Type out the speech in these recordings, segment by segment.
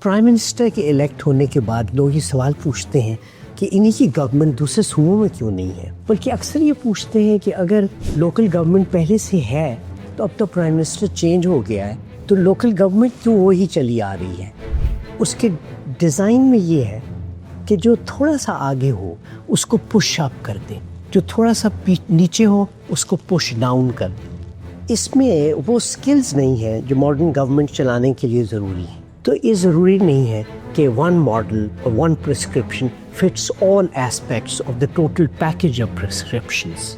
Prime minister کے elect ہونے کے بعد لوگ یہ سوال پوچھتے ہیں کہ انہی کی گورنمنٹ دوسرے صوبوں میں کیوں نہیں ہے، بلکہ اکثر یہ پوچھتے ہیں کہ اگر لوکل گورنمنٹ پہلے سے ہے تو اب تو پرائم منسٹر چینج ہو گیا ہے تو لوکل گورنمنٹ کیوں وہی چلی آ رہی ہے۔ اس کے ڈیزائن میں یہ ہے کہ جو تھوڑا سا آگے ہو اس کو پش اپ کر دیں، جو تھوڑا سا نیچے ہو اس کو پش ڈاؤن کر دیں۔ اس میں وہ سکلز نہیں ہیں جو ماڈرن گورنمنٹ چلانے کے لیے ضروری ہیں۔ تو یہ ضروری نہیں ہے کہ ون ماڈل اور one prescription fits all aspects of the total package of prescriptions.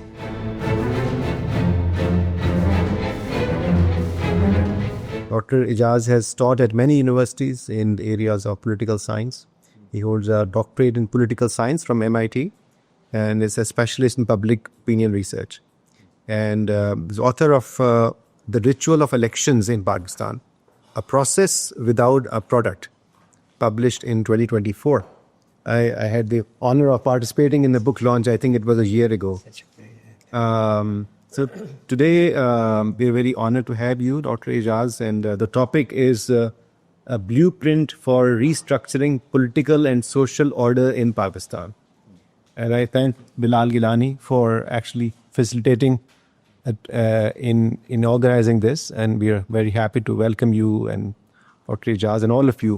Dr. Ijaz has taught at many universities in the areas of political science. He holds a doctorate in political science from MIT and is a specialist in public opinion research. And is author of The Ritual of Elections in Pakistan, A Process Without a Product, published in 2024. I had the honor of participating in the book launch. I think it was a year ago. So today we are very honored to have you, Dr. Ijaz, and the topic is a blueprint for restructuring political and social order in Pakistan. And I thank Bilal Gilani for actually facilitating in organizing this, and we are very happy to welcome you and Dr. Ijaz and all of you.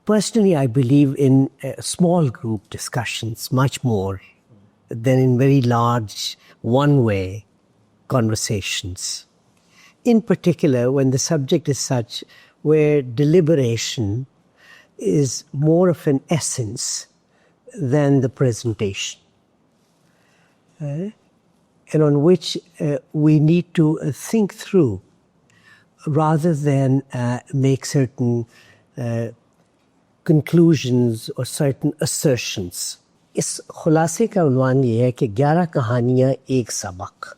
Personally, I believe in small group discussions much more than in very large one-way conversations. In particular, when the subject is such where deliberation is more of an essence than the presentation, and on which we need to think through rather than make certain conclusions or certain assertions. اس خلاصے کا عنوان یہ ہے کہ 11 کہانیاں ایک سبق،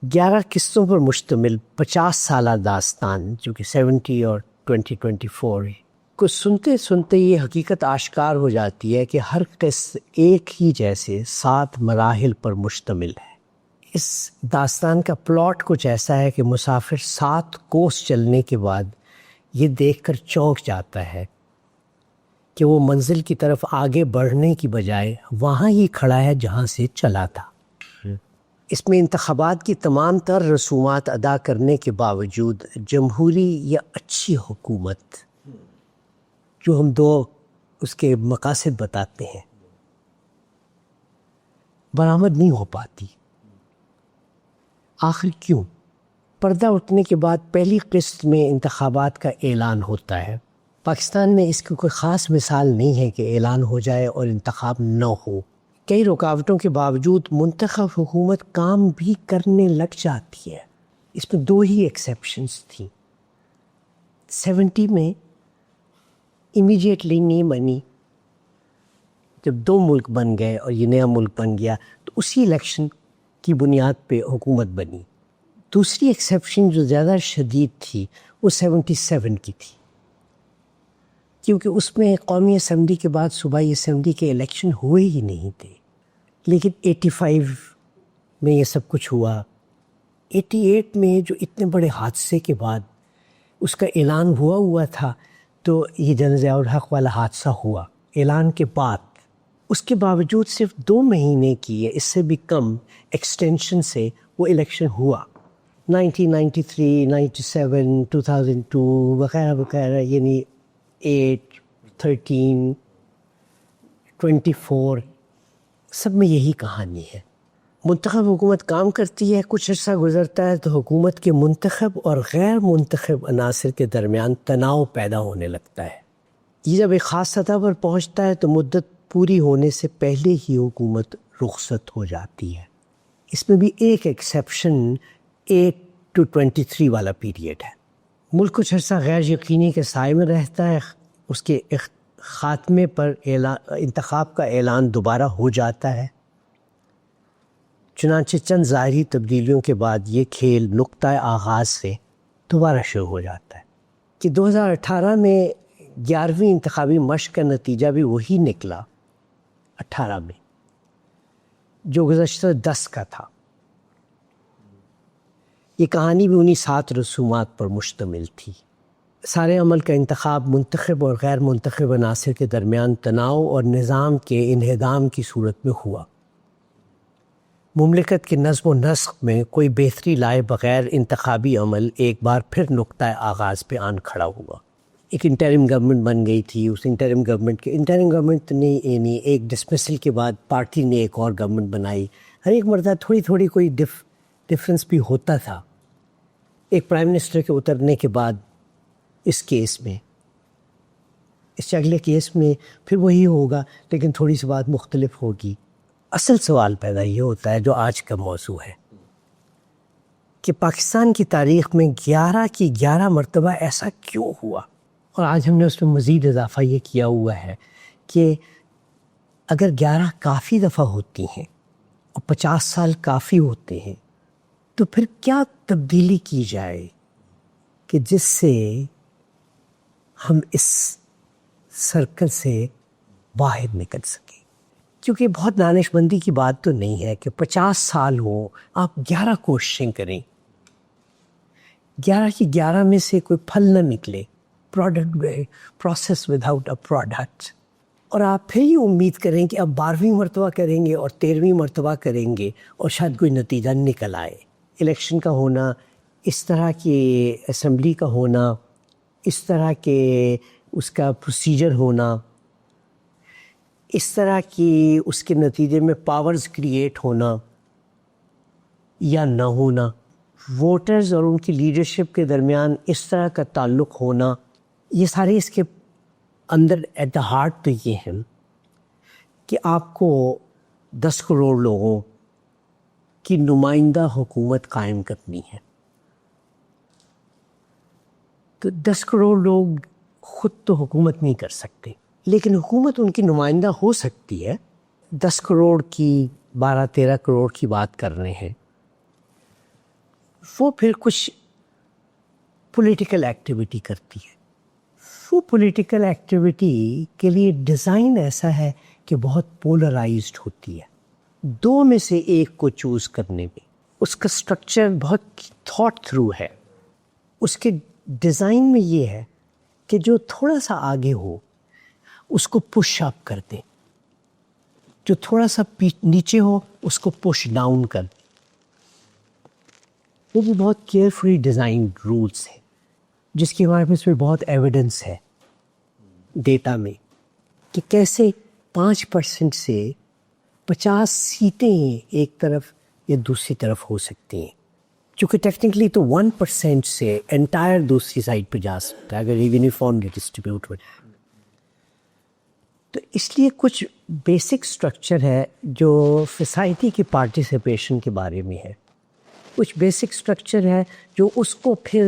11 قصوں پر مشتمل 50 سالہ داستان جو کہ 70 اور 2024 کو سنتے سنتے یہ حقیقت آشکار ہو جاتی ہے کہ ہر قصہ ایک ہی جیسے 7 مراحل پر مشتمل ہے۔ اس داستان کا پلاٹ کچھ ایسا ہے کہ مسافر 7 کوس چلنے کے بعد یہ دیکھ کر چونک جاتا ہے کہ وہ منزل کی طرف آگے بڑھنے کی بجائے وہاں ہی کھڑا ہے جہاں سے چلا تھا۔ اس میں انتخابات کی تمام تر رسومات ادا کرنے کے باوجود جمہوری یا اچھی حکومت، جو ہم 2 اس کے مقاصد بتاتے ہیں، برآمد نہیں ہو پاتی۔ آخر کیوں؟ پردہ اٹھنے کے بعد پہلی قسط میں انتخابات کا اعلان ہوتا ہے۔ پاکستان میں اس کی کوئی خاص مثال نہیں ہے کہ اعلان ہو جائے اور انتخاب نہ ہو۔ کئی رکاوٹوں کے باوجود منتخب حکومت کام بھی کرنے لگ جاتی ہے۔ اس میں 2 ہی ایکسیپشنز تھیں۔ 70 میں امیڈیٹلی نہیں بنی، جب 2 ملک بن گئے اور یہ نیا ملک بن گیا تو اسی الیکشن کی بنیاد پہ حکومت بنی۔ دوسری ایکسیپشن جو زیادہ شدید تھی وہ 77 کی تھی، کیونکہ اس میں قومی اسمبلی کے بعد صوبائی اسمبلی کے الیکشن ہوئے ہی نہیں تھے۔ لیکن 85 میں یہ سب کچھ ہوا۔ 88 میں جو اتنے بڑے حادثے کے بعد اس کا اعلان ہوا تھا تو یہ جنرل ضیاء الحق والا حادثہ ہوا اعلان کے بعد۔ اس کے باوجود صرف 2 مہینے کی ہے، اس سے بھی کم ایکسٹینشن سے وہ الیکشن ہوا۔ 1993، 97، 2002 وغیرہ وغیرہ، یعنی 8، 13، 24 سب میں یہی کہانی ہے۔ منتخب حکومت کام کرتی ہے، کچھ عرصہ گزرتا ہے تو حکومت کے منتخب اور غیر منتخب عناصر کے درمیان تناؤ پیدا ہونے لگتا ہے۔ یہ جب ایک خاص سطح پر پہنچتا ہے تو مدت پوری ہونے سے پہلے ہی حکومت رخصت ہو جاتی ہے۔ اس میں بھی ایک ایکسیپشن 8 to 23 والا پیریڈ ہے۔ ملک کچھ عرصہ غیر یقینی کے سائے میں رہتا ہے۔ اس کے خاتمے پر انتخاب کا اعلان دوبارہ ہو جاتا ہے۔ چنانچہ چند ظاہری تبدیلیوں کے بعد یہ کھیل نقطۂ آغاز سے دوبارہ شروع ہو جاتا ہے کہ 2018 میں 11ویں انتخابی مشق کا نتیجہ بھی وہی نکلا 18 میں جو گزشتہ 10 کا تھا۔ یہ کہانی بھی انہی 7 رسومات پر مشتمل تھی۔ سارے عمل کا انتخاب منتخب اور غیر منتخب عناصر کے درمیان تناؤ اور نظام کے انہدام کی صورت میں ہوا۔ مملکت کے نظم و نسق میں کوئی بہتری لائے بغیر انتخابی عمل ایک بار پھر نقطۂ آغاز پہ آن کھڑا ہوا۔ ایک انٹرم گورنمنٹ بن گئی تھی، اس انٹرم گورنمنٹ نے یعنی ایک ڈسمسل کے بعد پارٹی نے ایک اور گورنمنٹ بنائی۔ ہر ایک مرتبہ تھوڑی تھوڑی کوئی ڈفرینس بھی ہوتا تھا۔ ایک پرائم منسٹر کے اترنے کے بعد اس کیس میں، اس اگلے کیس میں پھر وہی ہوگا، لیکن تھوڑی سی بات مختلف ہوگی۔ اصل سوال پیدا یہ ہوتا ہے جو آج کا موضوع ہے کہ پاکستان کی تاریخ میں 11 کی 11 مرتبہ ایسا کیوں ہوا؟ اور آج ہم نے اس میں مزید اضافہ یہ کیا ہوا ہے کہ اگر 11 کافی دفعہ ہوتی ہیں اور 50 سال کافی ہوتے ہیں تو پھر کیا تبدیلی کی جائے کہ جس سے ہم اس سرکل سے باہر نکل سکیں؟ کیونکہ بہت دانش مندی کی بات تو نہیں ہے کہ 50 سال ہو آپ 11 کوششیں کریں، 11 کی 11 میں سے کوئی پھل نہ نکلے، پروسیس وداؤٹ اے پروڈکٹ، اور آپ پھر یہ امید کریں کہ اب 12ویں مرتبہ کریں گے اور 13ویں مرتبہ کریں گے اور شاید کوئی نتیجہ نکل آئے۔ الیکشن کا ہونا، اس طرح کی اسمبلی کا ہونا، اس طرح کے اس کا پروسیجر ہونا، اس طرح کی اس کے نتیجے میں پاورز کریٹ ہونا یا نہ ہونا، ووٹرز اور ان کی لیڈرشپ کے درمیان اس طرح کا تعلق ہونا، یہ سارے اس کے اندر ایٹ دا ہارٹ تو یہ ہیں کہ آپ کو 10 کروڑ لوگوں کی نمائندہ حکومت قائم کرنی ہے۔ تو 10 کروڑ لوگ خود تو حکومت نہیں کر سکتے، لیکن حکومت ان کی نمائندہ ہو سکتی ہے۔ 10 کروڑ کی 12-13 کروڑ کی بات کر رہے ہیں، وہ پھر کچھ پولیٹیکل ایکٹیویٹی کرتی ہے۔ وہ پولیٹیکل ایکٹیویٹی کے لیے ڈیزائن ایسا ہے کہ بہت پولرائزڈ ہوتی ہے۔ 2 میں سے ایک کو چوز کرنے میں اس کا سٹرکچر بہت تھاٹ تھرو ہے۔ اس کے ڈیزائن میں یہ ہے کہ جو تھوڑا سا آگے ہو اس کو پش اپ کر دیں، جو تھوڑا سا نیچے ہو اس کو پش ڈاؤن کر دیں۔ وہ بھی بہت کیئرفلی ڈیزائن رولس ہیں جس کی ہمارے پاس بہت ایویڈنس ہے ڈیٹا میں کہ کیسے 5% سے 50 سیٹیں ایک طرف یا دوسری طرف ہو سکتی ہیں، چونکہ ٹیکنیکلی تو 1% سے انٹائر دوسری سائڈ پہ جا سکتا ہے اگر یونیفارملی ڈسٹریبیوٹ ہو جائے۔ تو اس لیے کچھ بیسک سٹرکچر ہے جو سوسائٹی کی پارٹیسپیشن کے بارے میں ہے، کچھ بیسک سٹرکچر ہے جو اس کو پھر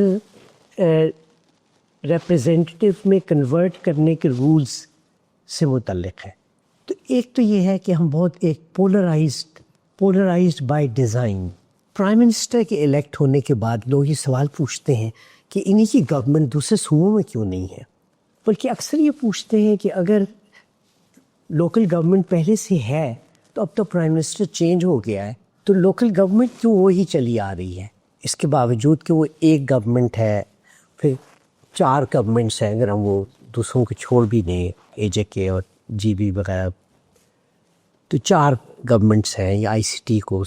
ریپرزینٹیو میں کنورٹ کرنے کے رولز سے متعلق ہے۔ تو ایک تو یہ ہے کہ ہم بہت ایک polarised by design. Prime minister کے الیکٹ ہونے کے بعد لوگ یہ سوال پوچھتے ہیں کہ انہی کی گورنمنٹ دوسرے صوبوں میں کیوں نہیں ہے، بلکہ اکثر یہ پوچھتے ہیں کہ اگر لوکل گورنمنٹ پہلے سے ہے تو اب تو پرائم منسٹر چینج ہو گیا ہے تو لوکل گورنمنٹ کیوں وہی چلی آ رہی ہے، اس کے باوجود کہ وہ ایک گورنمنٹ ہے، پھر 4 گورنمنٹس ہیں اگر ہم وہ دوسروں کو چھوڑ بھی دیں، اے جے کے اور جی بی وغیرہ، تو 4 گورنمنٹس ہیں، یا آئی سی ٹی کو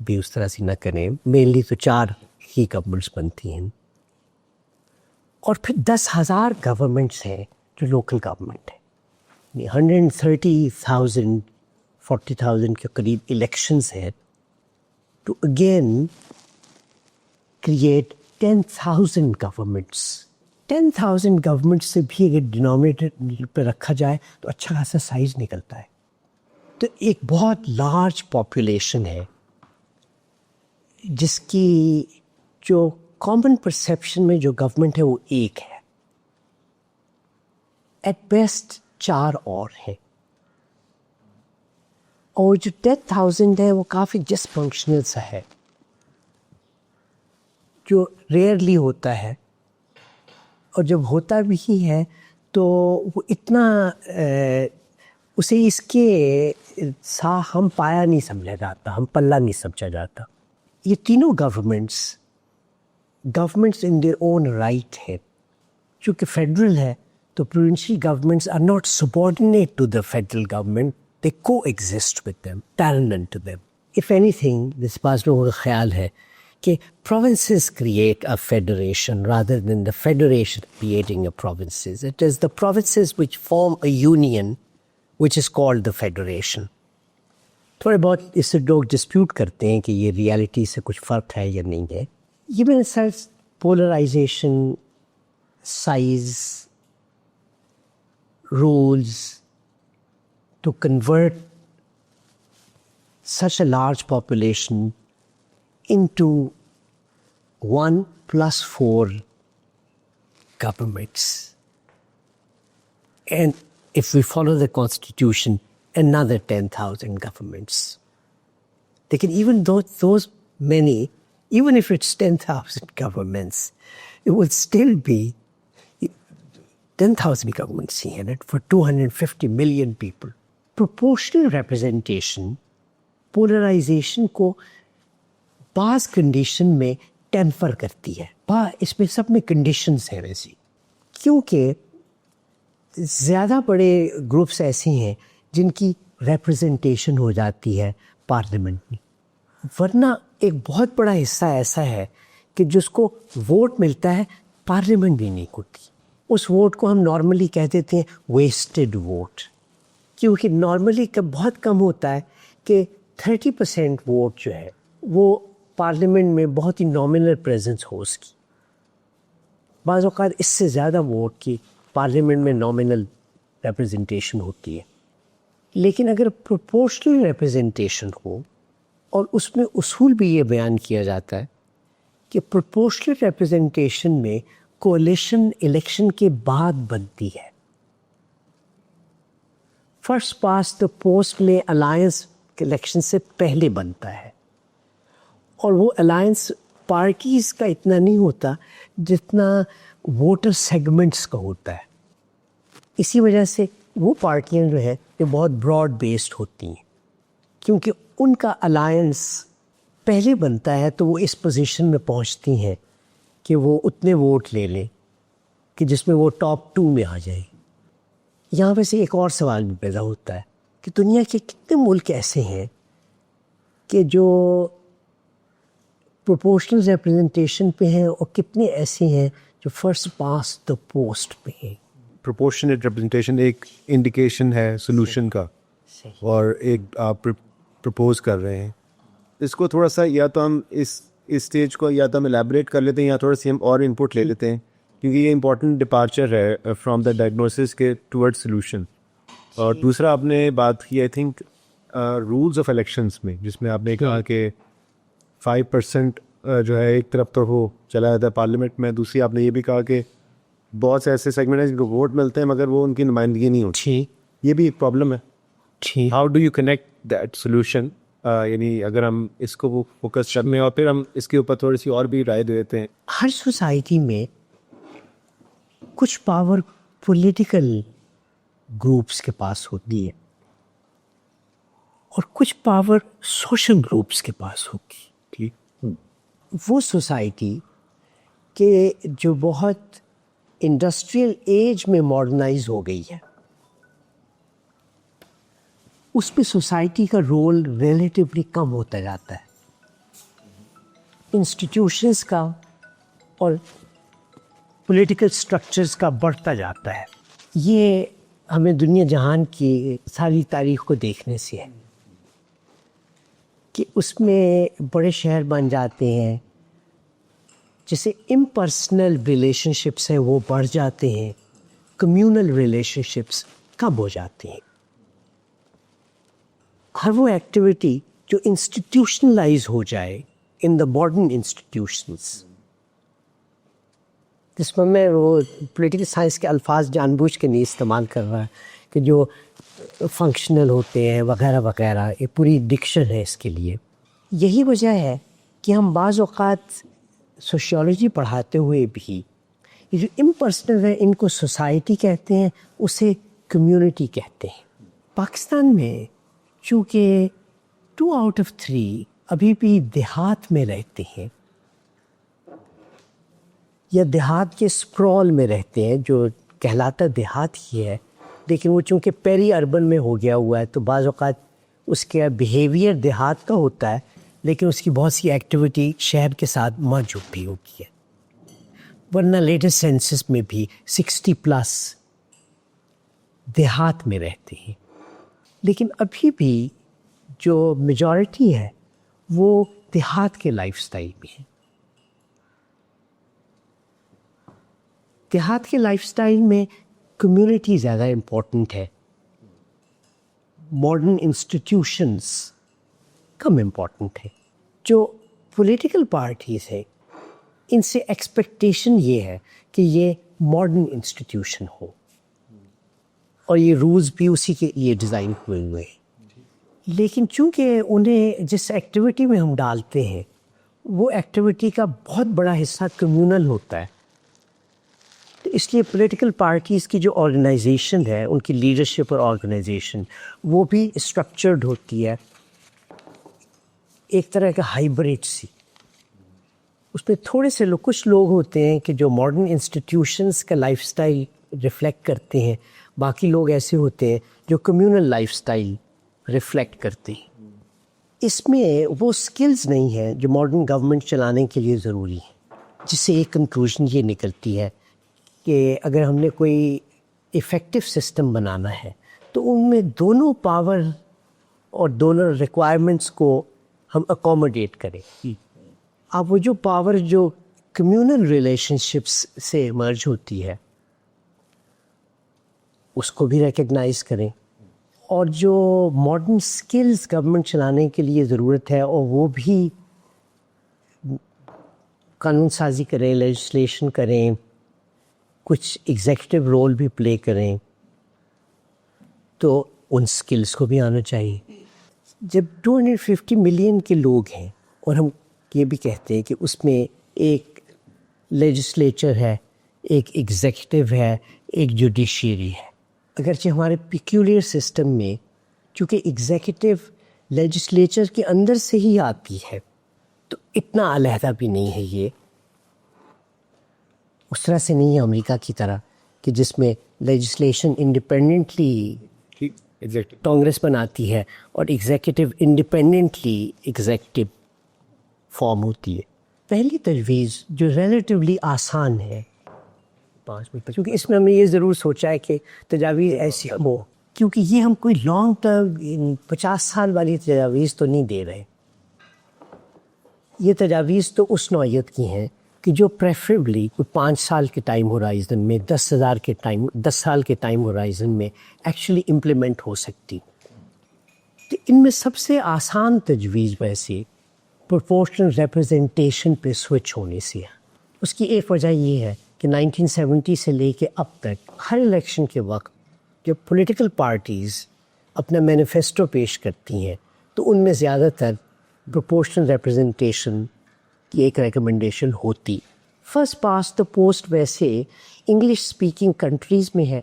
بھی اس طرح سے نہ کریں، مینلی تو 4 ہی گورنمنٹس بنتی ہیں، اور پھر 10,000 گورنمنٹس ہیں جو لوکل گورنمنٹ ہے۔ 130,000 40,000 کے قریب الیکشنز ہیں to again create 10,000 governments. 10,000 government سے بھی اگر ڈینومینیٹر پہ رکھا جائے تو اچھا خاصا سائز نکلتا ہے۔ تو ایک بہت لارج پاپولیشن ہے جس کی جو کامن پرسیپشن میں جو گورنمنٹ ہے وہ ایک ہے، ایٹ بیسٹ 4 اور ہیں، اور جو 10,000 ہے وہ کافی ڈسفنکشنل سا ہے، جو ریئرلی ہوتا ہے، اور جب ہوتا بھی ہے تو وہ اتنا اسے اس کے ہم پایا نہیں سمجھا جاتا، ہم پلہ نہیں سمجھا جاتا۔ یہ تینوں governments in their own right ہے، چونکہ فیڈرل ہے تو provincial governments are not subordinate to the federal government, they coexist with them, parallel to them. If anything this بعض لوگوں کا خیال ہے کہ provinces create a federation rather than the federation creating a provinces. It is the provinces which form a union which is called the federation. تھوڑے بہت اس سے لوگ ڈسپیوٹ کرتے ہیں کہ یہ ریالٹی سے کچھ فرق ہے یا نہیں ہے. یہ میں نے sir polarisation, size, rules to convert such a large population into 1+4 governments. And if we follow the constitution, another 10,000 governments. They can, even though those many, even if it's 10,000 governments, it would still be 10,000 governments in it for 250 million people. Proportional representation polarisation کو بعض condition میں temper کرتی ہے. اس میں سب میں conditions ہیں ویسی, کیونکہ زیادہ بڑے گروپس ایسے ہیں جن کی ریپرزنٹیشن ہو جاتی ہے پارلیمنٹ میں, ورنہ ایک بہت بڑا حصہ ایسا ہے کہ جس کو ووٹ ملتا ہے پارلیمنٹ بھی نہیں ہوتی. اس ووٹ کو ہم نارملی کہہ دیتے ہیں ویسٹڈ ووٹ, کیونکہ نارملی بہت کم ہوتا ہے کہ 30% ووٹ جو ہے وہ پارلیمنٹ میں بہت ہی نامنل پریزنس ہو اس کی. بعض اوقات اس سے زیادہ ووٹ کی پارلیمنٹ میں نامنل ریپرزنٹیشن ہوتی ہے. لیکن اگر پروپورشنل ریپرزنٹیشن ہو, اور اس میں اصول بھی یہ بیان کیا جاتا ہے کہ پروپورشنل ریپرزنٹیشن میں کولیشن الیکشن کے بعد بنتی ہے. فرسٹ پاس دا پوسٹ میں الائنس الیکشن سے پہلے بنتا ہے, اور وہ الائنس پارٹیز کا اتنا نہیں ہوتا جتنا ووٹر سیگمنٹس کا ہوتا ہے. اسی وجہ سے وہ پارٹیاں جو ہیں یہ بہت براڈ بیسڈ ہوتی ہیں, کیونکہ ان کا الائنس پہلے بنتا ہے تو وہ اس پوزیشن میں پہنچتی ہیں کہ وہ اتنے ووٹ لے لیں کہ جس میں وہ ٹاپ 2 میں آ جائیں. یہاں پہ سے ایک اور سوال بھی پیدا ہوتا ہے کہ دنیا کے کتنے ملک ایسے ہیں کہ جو پروپورشنل ریپرزنٹیشن پہ ہیں, اور کتنے ایسے ہیں جو فرسٹ پاس دا پوسٹ پہ ہیں. پروپورشنیٹ ریپرزنٹیشن ایک انڈیکیشن ہے سولوشن کا, اور ایک آپ پرپوز کر رہے ہیں. اس کو تھوڑا سا یا تو ہم اس اسٹیج کو یا تو ہم الیبریٹ کر لیتے ہیں, یا تھوڑا سی ہم اور انپٹ لے لیتے ہیں, کیونکہ یہ امپورٹنٹ ڈپارچر ہے فرام دا ڈائگنوسس کے ٹورڈ سولوشن. اور دوسرا آپ نے بات کی I think rules of elections میں, جس میں آپ نے کہا کہ 5% جو ہے ایک طرف تو وہ چلا جاتا ہے پارلیمنٹ میں, دوسری آپ نے یہ بھی کہا کہ بہت سے ایسے سیگمنٹ ہیں جن کو ووٹ ملتے ہیں مگر وہ ان کی نمائندگی نہیں ہوتی. یہ بھی ایک پرابلم ہے. How do you connect that solution, یعنی اگر ہم اس کو وہ فوکس کرنے ہیں اور پھر ہم اس کے اوپر تھوڑی سی اور بھی رائے دیتے ہیں. ہر سوسائٹی میں کچھ پاور پولیٹیکل گروپس کے پاس ہوتی ہے اور کچھ پاور سوشل گروپس کے پاس ہوگی. وہ سوسائٹی کہ جو بہت انڈسٹریل ایج میں ماڈرنائز ہو گئی ہے, اس پہ سوسائٹی کا رول ریلیٹیولی کم ہوتا جاتا ہے. انسٹیٹیوشنس کا اور پولیٹیکل سٹرکچرز کا بڑھتا جاتا ہے. یہ ہمیں دنیا جہان کی ساری تاریخ کو دیکھنے سے ہے کہ اس میں بڑے شہر بن جاتے ہیں, جیسے امپرسنل ریلیشن شپس ہیں وہ بڑھ جاتے ہیں, کمیونل ریلیشن شپس کم ہو جاتے ہیں. ہر وہ ایکٹیویٹی جو انسٹیٹیوشنلائز ہو جائے ان دا ماڈرن انسٹیٹیوشنس, جس میں وہ پولیٹیکل سائنس کے الفاظ جان بوجھ کے نہیں استعمال کر رہا ہے کہ جو فنکشنل ہوتے ہیں وغیرہ وغیرہ, یہ پوری ڈکشن ہے اس کے لیے. یہی وجہ ہے کہ ہم بعض اوقات سوشیولوجی پڑھاتے ہوئے بھی یہ جو امپرسنل ہے ان کو سوسائٹی کہتے ہیں, اسے کمیونٹی کہتے ہیں. پاکستان میں چونکہ 2 out of 3 ابھی بھی دیہات میں رہتے ہیں, یا دیہات کے اسپرول میں رہتے ہیں جو کہلاتا دیہات ہی ہے، لیکن وہ چونکہ پیری اربن میں ہو گیا ہوا ہے تو بعض اوقات اس کا بیہیویئر دیہات کا ہوتا ہے لیکن اس کی بہت سی ایکٹیویٹی شہر کے ساتھ موجود بھی ہوتی ہے. ورنہ لیٹسٹ سینسس میں بھی 60+ دیہات میں رہتے ہیں، لیکن ابھی بھی جو میجورٹی ہے وہ دیہات کے لائف سٹائل میں ہے. دیہات کے لائف سٹائل میں کمیونٹی زیادہ امپورٹنٹ ہے، ماڈرن انسٹیٹیوشنس کم امپورٹنٹ ہے. جو پولیٹیکل پارٹیز ہیں ان سے ایکسپیکٹیشن یہ ہے کہ یہ ماڈرن انسٹیٹیوشن ہو، اور یہ رولز بھی اسی کے لیے ڈیزائن ہوئے ہوئے ہیں. لیکن چونکہ انہیں جس ایکٹیویٹی میں ہم ڈالتے ہیں وہ ایکٹیویٹی کا بہت بڑا حصہ کمیونل ہوتا ہے، تو اس لیے پولیٹیکل پارٹیز کی جو آرگنائزیشن ہے، ان کی لیڈرشپ اور آرگنائزیشن وہ بھی اسٹرکچرڈ ہوتی ہے ایک طرح کا ہائبریڈ سی. اس میں تھوڑے سے کچھ لوگ ہوتے ہیں کہ جو ماڈرن انسٹیٹیوشنس کا لائف سٹائل ریفلیکٹ کرتے ہیں، باقی لوگ ایسے ہوتے ہیں جو کمیونل لائف سٹائل ریفلیکٹ کرتے ہیں. اس میں وہ سکلز نہیں ہیں جو ماڈرن گورنمنٹ چلانے کے لیے ضروری ہیں، جس سے ایک کنکلوژن یہ نکلتی ہے کہ اگر ہم نے کوئی ایفیکٹو سسٹم بنانا ہے تو ان میں دونوں پاور اور دونوں ریکوائرمنٹس کو ہم اکوموڈیٹ کریں. اب وہ جو پاور جو کمیونل ریلیشن شپس سے ایمرج ہوتی ہے اس کو بھی ریکگنائز کریں، اور جو ماڈرن سکلز گورنمنٹ چلانے کے لیے ضرورت ہے اور وہ بھی قانون سازی کریں، لیجسلیشن کریں، کچھ ایگزیکٹو رول بھی پلے کریں، تو ان سکلز کو بھی آنا چاہیے. جب 250 ملین کے لوگ ہیں اور ہم یہ بھی کہتے ہیں کہ اس میں ایک لیجسلیچر ہے، ایک ایگزیکٹو ہے، ایک جوڈیشیری ہے، اگرچہ ہمارے پیکیولر سسٹم میں چونکہ ایگزیکٹو لیجسلیچر کے اندر سے ہی آتی ہے تو اتنا علیحدہ بھی نہیں ہے. یہ اس طرح سے نہیں ہے امریکہ کی طرح کہ جس میں لیجسلیشن انڈیپینڈنٹلی کانگریس بناتی ہے اور ایگزیکٹو انڈیپینڈنٹلی ایگزیکٹو فارم ہوتی ہے. پہلی تجویز جو ریلیٹیولی آسان ہے 5 منٹ پر، کیونکہ اس میں ہم نے یہ ضرور سوچا ہے کہ تجاویز ایسی ہو، کیونکہ یہ ہم کوئی لانگ ٹرم 50 سال والی تجاویز تو نہیں دے رہے. یہ تجاویز تو اس نوعیت کی ہیں کہ جو پریفریبلی کوئی 5 سال کے ٹائم ہورائزن میں 10 سال کے ٹائم ہورائزن میں ایکچولی امپلیمنٹ ہو سکتی. تو ان میں سب سے آسان تجویز ویسے پروپورشنل ریپرزنٹیشن پہ سوئچ ہونے سے ہے. اس کی ایک وجہ یہ ہے کہ 1970 سے لے کے اب تک ہر الیکشن کے وقت جب پولیٹیکل پارٹیز اپنا مینیفیسٹو پیش کرتی ہیں تو ان میں زیادہ تر پروپورشنل ریپرزنٹیشن کی ایک ریکمنڈیشن ہوتی. فرسٹ پاس دا پوسٹ ویسے انگلش اسپیکنگ کنٹریز میں ہے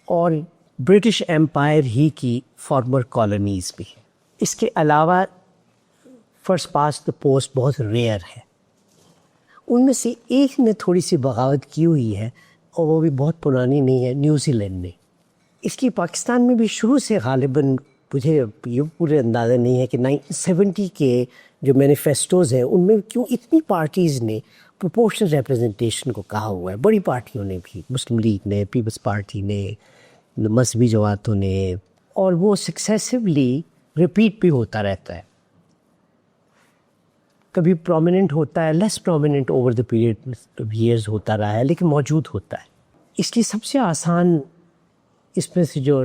اور برٹش ایمپائر ہی کی فارمر کالونیز بھی ہے. اس کے علاوہ فرسٹ پاس دا پوسٹ بہت ریئر ہے. ان میں سے ایک نے تھوڑی سی بغاوت کی ہوئی ہے اور وہ بھی بہت پرانی نہیں ہے، نیوزی لینڈ نے. اس کی پاکستان میں بھی شروع سے غالباً مجھے یہ پورے اندازہ نہیں ہے کہ 1970 کے جو مینیفیسٹوز ہیں ان میں کیوں اتنی پارٹیز نے پروپورشنل ریپرزنٹیشن کو کہا ہوا ہے. بڑی پارٹیوں نے بھی، مسلم لیگ نے، پیپلز پارٹی نے، مذہبی جماعتوں نے، اور وہ سکسیسیولی ریپیٹ بھی ہوتا رہتا ہے. کبھی پرومیننٹ ہوتا ہے، less prominent over the period of years ہوتا رہا ہے، لیکن موجود ہوتا ہے. اس لیے سب سے آسان اس میں سے جو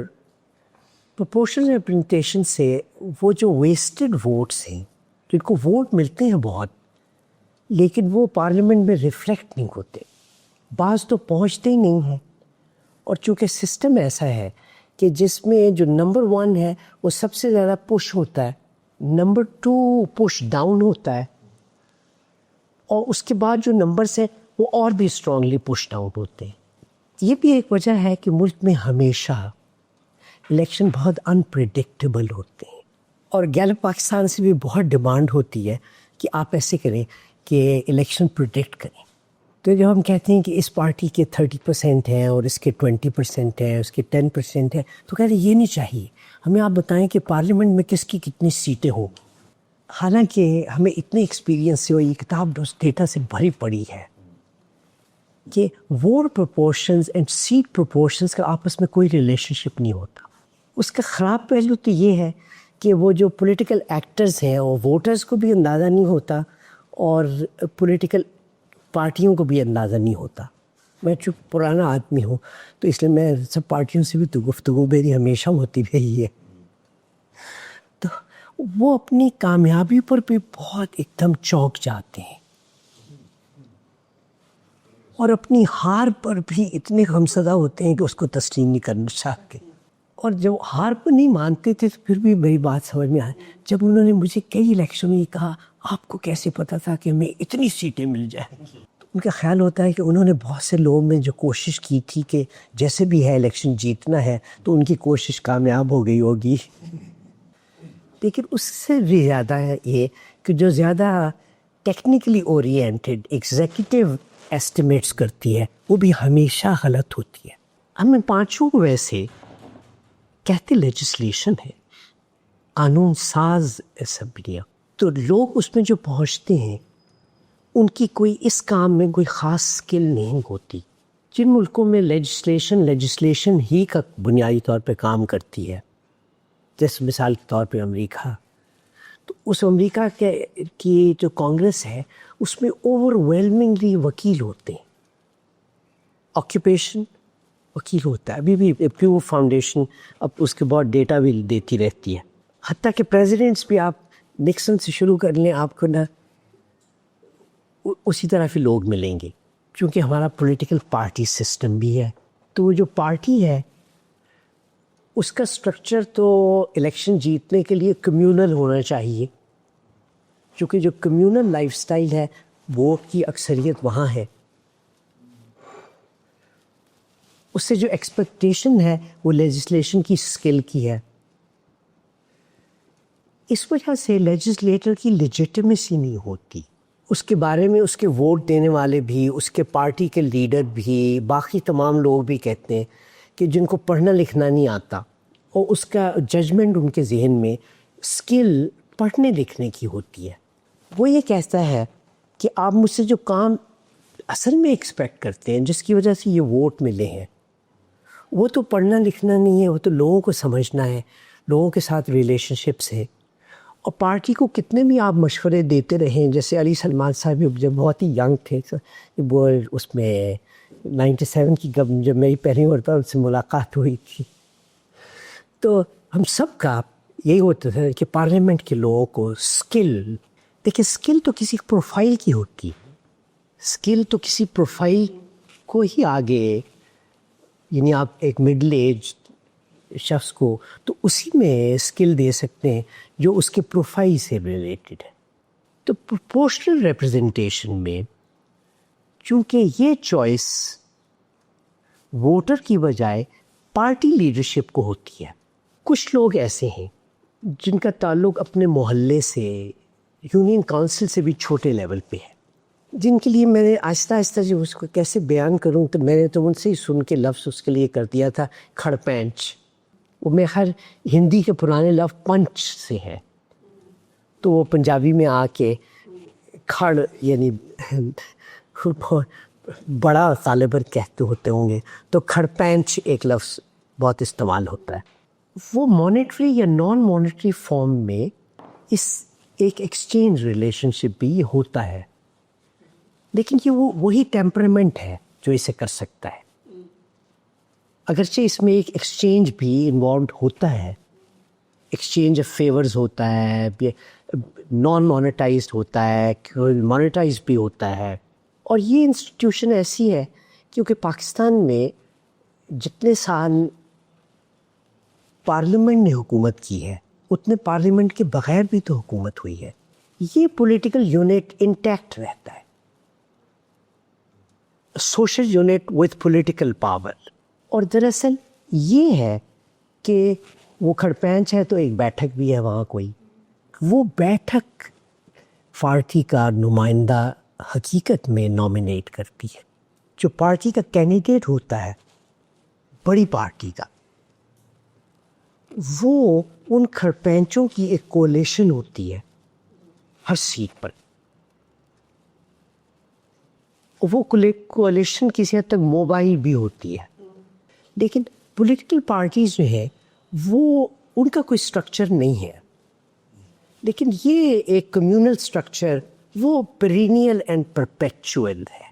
پروپورشنل ریپرزنٹیشن سے وہ جو ویسٹڈ ووٹس ہیں، جن کو ووٹ ملتے ہیں بہت لیکن وہ پارلیمنٹ میں ریفلیکٹ نہیں ہوتے، بعض تو پہنچتے ہی نہیں ہیں. اور چونکہ سسٹم ایسا ہے کہ جس میں جو نمبر 1 ہے وہ سب سے زیادہ پش ہوتا ہے، نمبر 2 پش ڈاؤن ہوتا ہے، اور اس کے بعد جو نمبرز ہیں وہ اور بھی اسٹرانگلی پش ڈاؤن ہوتے ہیں. یہ بھی ایک وجہ ہے کہ ملک میں ہمیشہ الیکشن بہت انپریڈکٹیبل ہوتے ہیں، اور گیلپ پاکستان سے بھی بہت ڈیمانڈ ہوتی ہے کہ آپ ایسے کریں کہ الیکشن پریڈکٹ کریں. تو جب ہم کہتے ہیں کہ اس پارٹی کے 30% ہیں اور اس کے 20% ہیں، اس کے 10% ہیں، تو کہتے ہیں یہ نہیں چاہیے، ہمیں آپ بتائیں کہ پارلیمنٹ میں کس کی کتنی سیٹیں ہوں. حالانکہ ہمیں اتنے ایکسپیرینس سے، اور یہ کتاب اس ڈیٹا سے بھری پڑی ہے کہ vote proportions and set proportions کا آپس میں کوئی ریلیشن شپ نہیں ہوتا. اس کا خراب پہلو تو یہ ہے کہ وہ جو پولیٹیکل ایکٹرز ہیں اور ووٹرز کو بھی اندازہ نہیں ہوتا اور پولیٹیکل پارٹیوں کو بھی اندازہ نہیں ہوتا. میں چونکہ پرانا آدمی ہوں تو اس لیے میں سب پارٹیوں سے بھی تو گفتگو میری ہمیشہ ہوتی رہی ہے. تو وہ اپنی کامیابی پر بھی بہت ایک دم چونک جاتے ہیں اور اپنی ہار پر بھی اتنے غمزدہ ہوتے ہیں کہ اس کو تسلیم نہیں کرنا چاہتے. اور جب ہار کو نہیں مانتے تھے تو پھر بھی میری بات سمجھ میں آئی جب انہوں نے مجھے کئی الیکشن میں کہا آپ کو کیسے پتہ تھا کہ ہمیں اتنی سیٹیں مل جائیں. تو ان کا خیال ہوتا ہے کہ انہوں نے بہت سے لوگوں میں جو کوشش کی تھی کہ جیسے بھی ہے الیکشن جیتنا ہے تو ان کی کوشش کامیاب ہو گئی ہوگی. لیکن اس سے بھی زیادہ ہے یہ کہ جو زیادہ ٹیکنیکلی اورینٹڈ ایگزیکٹو ایسٹیمیٹس کرتی ہے وہ بھی ہمیشہ غلط ہوتی ہے. ہم ان پانچوں کو ویسے کہتے لیجسلیشن ہے، قانون ساز اسمبلیاں، تو لوگ اس میں جو پہنچتے ہیں ان کی کوئی اس کام میں کوئی خاص سکل نہیں ہوتی. جن ملکوں میں لیجسلیشن ہی کا بنیادی طور پہ کام کرتی ہے، جیسے مثال کے طور پہ امریکہ، تو اس امریکہ کی جو کانگریس ہے اس میں اوور ویلمنگلی وکیل ہوتے ہیں. آکیوپیشن وکیل ہوتا ہے. ابھی بھی پیو فاؤنڈیشن اب اس کے بعد ڈیٹا بھی دیتی رہتی ہے. حتیٰ کہ پریزیڈنٹس بھی آپ نکسن سے شروع کر لیں آپ کو نہ اسی طرح کے لوگ ملیں گے، کیونکہ ہمارا پولیٹیکل پارٹی سسٹم بھی ہے. تو وہ جو پارٹی ہے اس کا سٹرکچر تو الیکشن جیتنے کے لیے کمیونل ہونا چاہیے، کیونکہ جو کمیونل لائف سٹائل ہے ووٹ کی اکثریت وہاں ہے. اس سے جو ایکسپیکٹیشن ہے وہ لیجسلیشن کی سکل کی ہے. اس وجہ سے لیجسلیٹر کی لیجیٹمیسی نہیں ہوتی. اس کے بارے میں اس کے ووٹ دینے والے بھی، اس کے پارٹی کے لیڈر بھی، باقی تمام لوگ بھی کہتے ہیں کہ جن کو پڑھنا لکھنا نہیں آتا اور اس کا ججمنٹ ان کے ذہن میں سکل پڑھنے لکھنے کی ہوتی ہے. وہ یہ کہتا ہے کہ آپ مجھ سے جو کام اصل میں ایکسپیکٹ کرتے ہیں جس کی وجہ سے یہ ووٹ ملے ہیں وہ تو پڑھنا لکھنا نہیں ہے، وہ تو لوگوں کو سمجھنا ہے، لوگوں کے ساتھ ریلیشن شپس ہے. اور پارٹی کو کتنے بھی آپ مشورے دیتے رہیں، جیسے علی سلمان صاحب جب بہت ہی ینگ تھے، وہ اس میں 97 کی جب میری پہلی مرتبہ ان سے ملاقات ہوئی تھی تو ہم سب کا یہی ہوتا تھا کہ پارلیمنٹ کے لوگوں کو سکل، دیکھیں سکل تو کسی پروفائل کی ہوتی ہے، سکل تو کسی پروفائل کو ہی آگے، یعنی آپ ایک مڈل ایج شخص کو تو اسی میں سکل دے سکتے ہیں جو اس کے پروفائل سے ریلیٹڈ ہے. تو پروپورشنل ریپرزنٹیشن میں چونکہ یہ چوائس ووٹر کی بجائے پارٹی لیڈرشپ کو ہوتی ہے. کچھ لوگ ایسے ہیں جن کا تعلق اپنے محلے سے، یونین کونسل سے بھی چھوٹے لیول پہ ہے، جن کے لیے میں نے آہستہ آہستہ جو اس کو کیسے بیان کروں تو میں نے تو ان سے ہی سن کے لفظ اس کے لیے کر دیا تھا کھڑ پینچ. وہ میں ہر ہندی کے پرانے لفظ پنچ سے ہے تو وہ پنجابی میں آ کے کھڑ یعنی بڑا غالباً کہتے ہوتے ہوں گے تو کھڑ پینچ ایک لفظ بہت استعمال ہوتا ہے. وہ مانیٹری یا نان مانیٹری فارم میں اس ایک ایکسچینج ریلیشن شپ بھی ہوتا ہے، لیکن یہ وہی ٹیمپرمنٹ ہے جو اسے کر سکتا ہے. اگرچہ اس میں ایک ایکسچینج بھی انوالوڈ ہوتا ہے، ایکسچینج آف فیورز ہوتا ہے، نان مانیٹائزڈ ہوتا ہے، مانیٹائز بھی ہوتا ہے. اور یہ انسٹیٹیوشن ایسی ہے کیونکہ پاکستان میں جتنے سال پارلیمنٹ نے حکومت کی ہے اتنے پارلیمنٹ کے بغیر بھی تو حکومت ہوئی ہے. یہ پولیٹیکل یونٹ انٹیکٹ رہتا ہے، social unit with political power. اور دراصل یہ ہے کہ وہ کھڑ پینچ ہے تو ایک بیٹھک بھی ہے وہاں کوئی، وہ بیٹھک پارٹی کا نمائندہ حقیقت میں نامینیٹ کرتی ہے. جو پارٹی کا کینڈیڈیٹ ہوتا ہے بڑی پارٹی کا, وہ ان کھرپینچوں کی ایک کولیشن ہوتی ہے ہر سیٹ پر. وہ کولیشن کسی حد تک موبائل بھی ہوتی ہے, لیکن پولیٹیکل پارٹیز جو ہیں وہ ان کا کوئی اسٹرکچر نہیں ہے. لیکن یہ ایک کمیونل اسٹرکچر وہ پرینیل اینڈ پرپیچول ہے,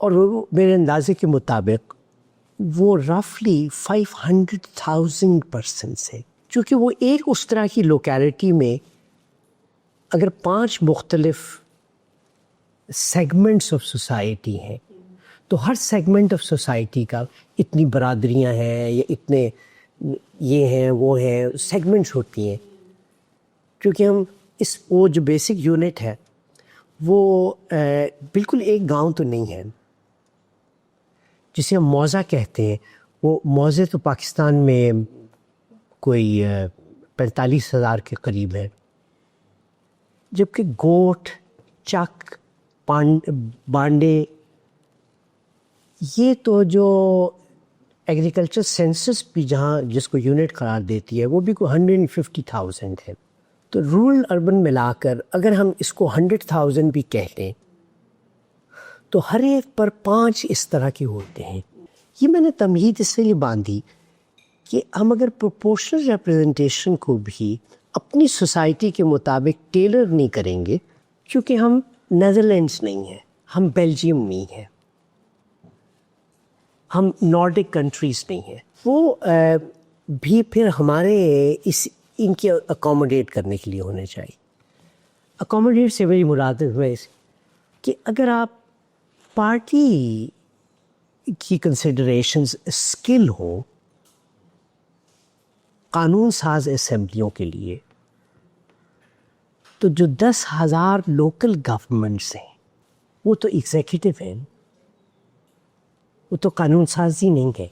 اور وہ میرے اندازے کے مطابق وہ رفلی 500,000 پرسنس ہے. چونکہ وہ ایک اس طرح کی لوکیلٹی میں اگر 5 مختلف سیگمنٹس آف سوسائٹی ہیں تو ہر سیگمنٹ آف سوسائٹی کا اتنی برادریاں ہیں یا اتنے یہ ہیں وہ ہیں, سیگمنٹس ہوتی ہیں. کیونکہ ہم وہ جو بیسک یونٹ ہے وہ بالکل ایک گاؤں تو نہیں ہے. جسے ہم موضع کہتے ہیں, وہ موضع تو پاکستان میں کوئی 45,000 کے قریب ہے, جبکہ گوٹھ, چک, بانڈے, یہ تو جو ایگریکلچر سینسس بھی جہاں جس کو یونٹ قرار دیتی ہے وہ بھی کوئی 150,000 ہے. تو رورل اربن ملا کر اگر ہم اس کو 100,000 بھی کہہ لیں تو ہر ایک پر 5 اس طرح کے ہوتے ہیں. یہ میں نے تمہید اس لیے باندھی کہ ہم اگر پروپورشنل ریپرزنٹیشن کو بھی اپنی سوسائٹی کے مطابق ٹیلر نہیں کریں گے, کیونکہ ہم نیدرلینڈس نہیں ہیں, ہم بیلجیم نہیں ہیں, ہم نارڈک کنٹریز نہیں ہیں, وہ بھی پھر ہمارے ان کے اکوموڈیٹ کرنے کے لیے ہونے چاہیے. اکوموڈیٹ سے میری مراد ہے کہ اگر آپ پارٹی کی کنسیڈریشنز اسکل ہو قانون ساز اسمبلیوں کے لیے, تو جو 10,000 لوکل گورنمنٹس ہیں وہ تو ایگزیکٹو ہیں, وہ تو قانون سازی نہیں ہے.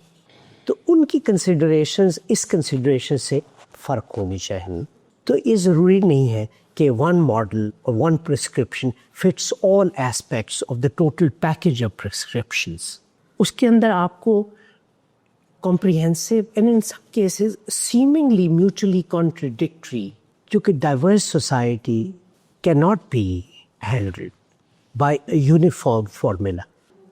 تو ان کی کنسیڈریشنز اس کنسیڈریشن سے فرق ہونی چاہیے. تو یہ ضروری نہیں ہے کہ ون ماڈل اور one prescription fits all aspects of the total package of prescriptions. اس کے اندر آپ کو comprehensive and in some cases seemingly mutually contradictory, because diverse society cannot be handled by a uniform formula.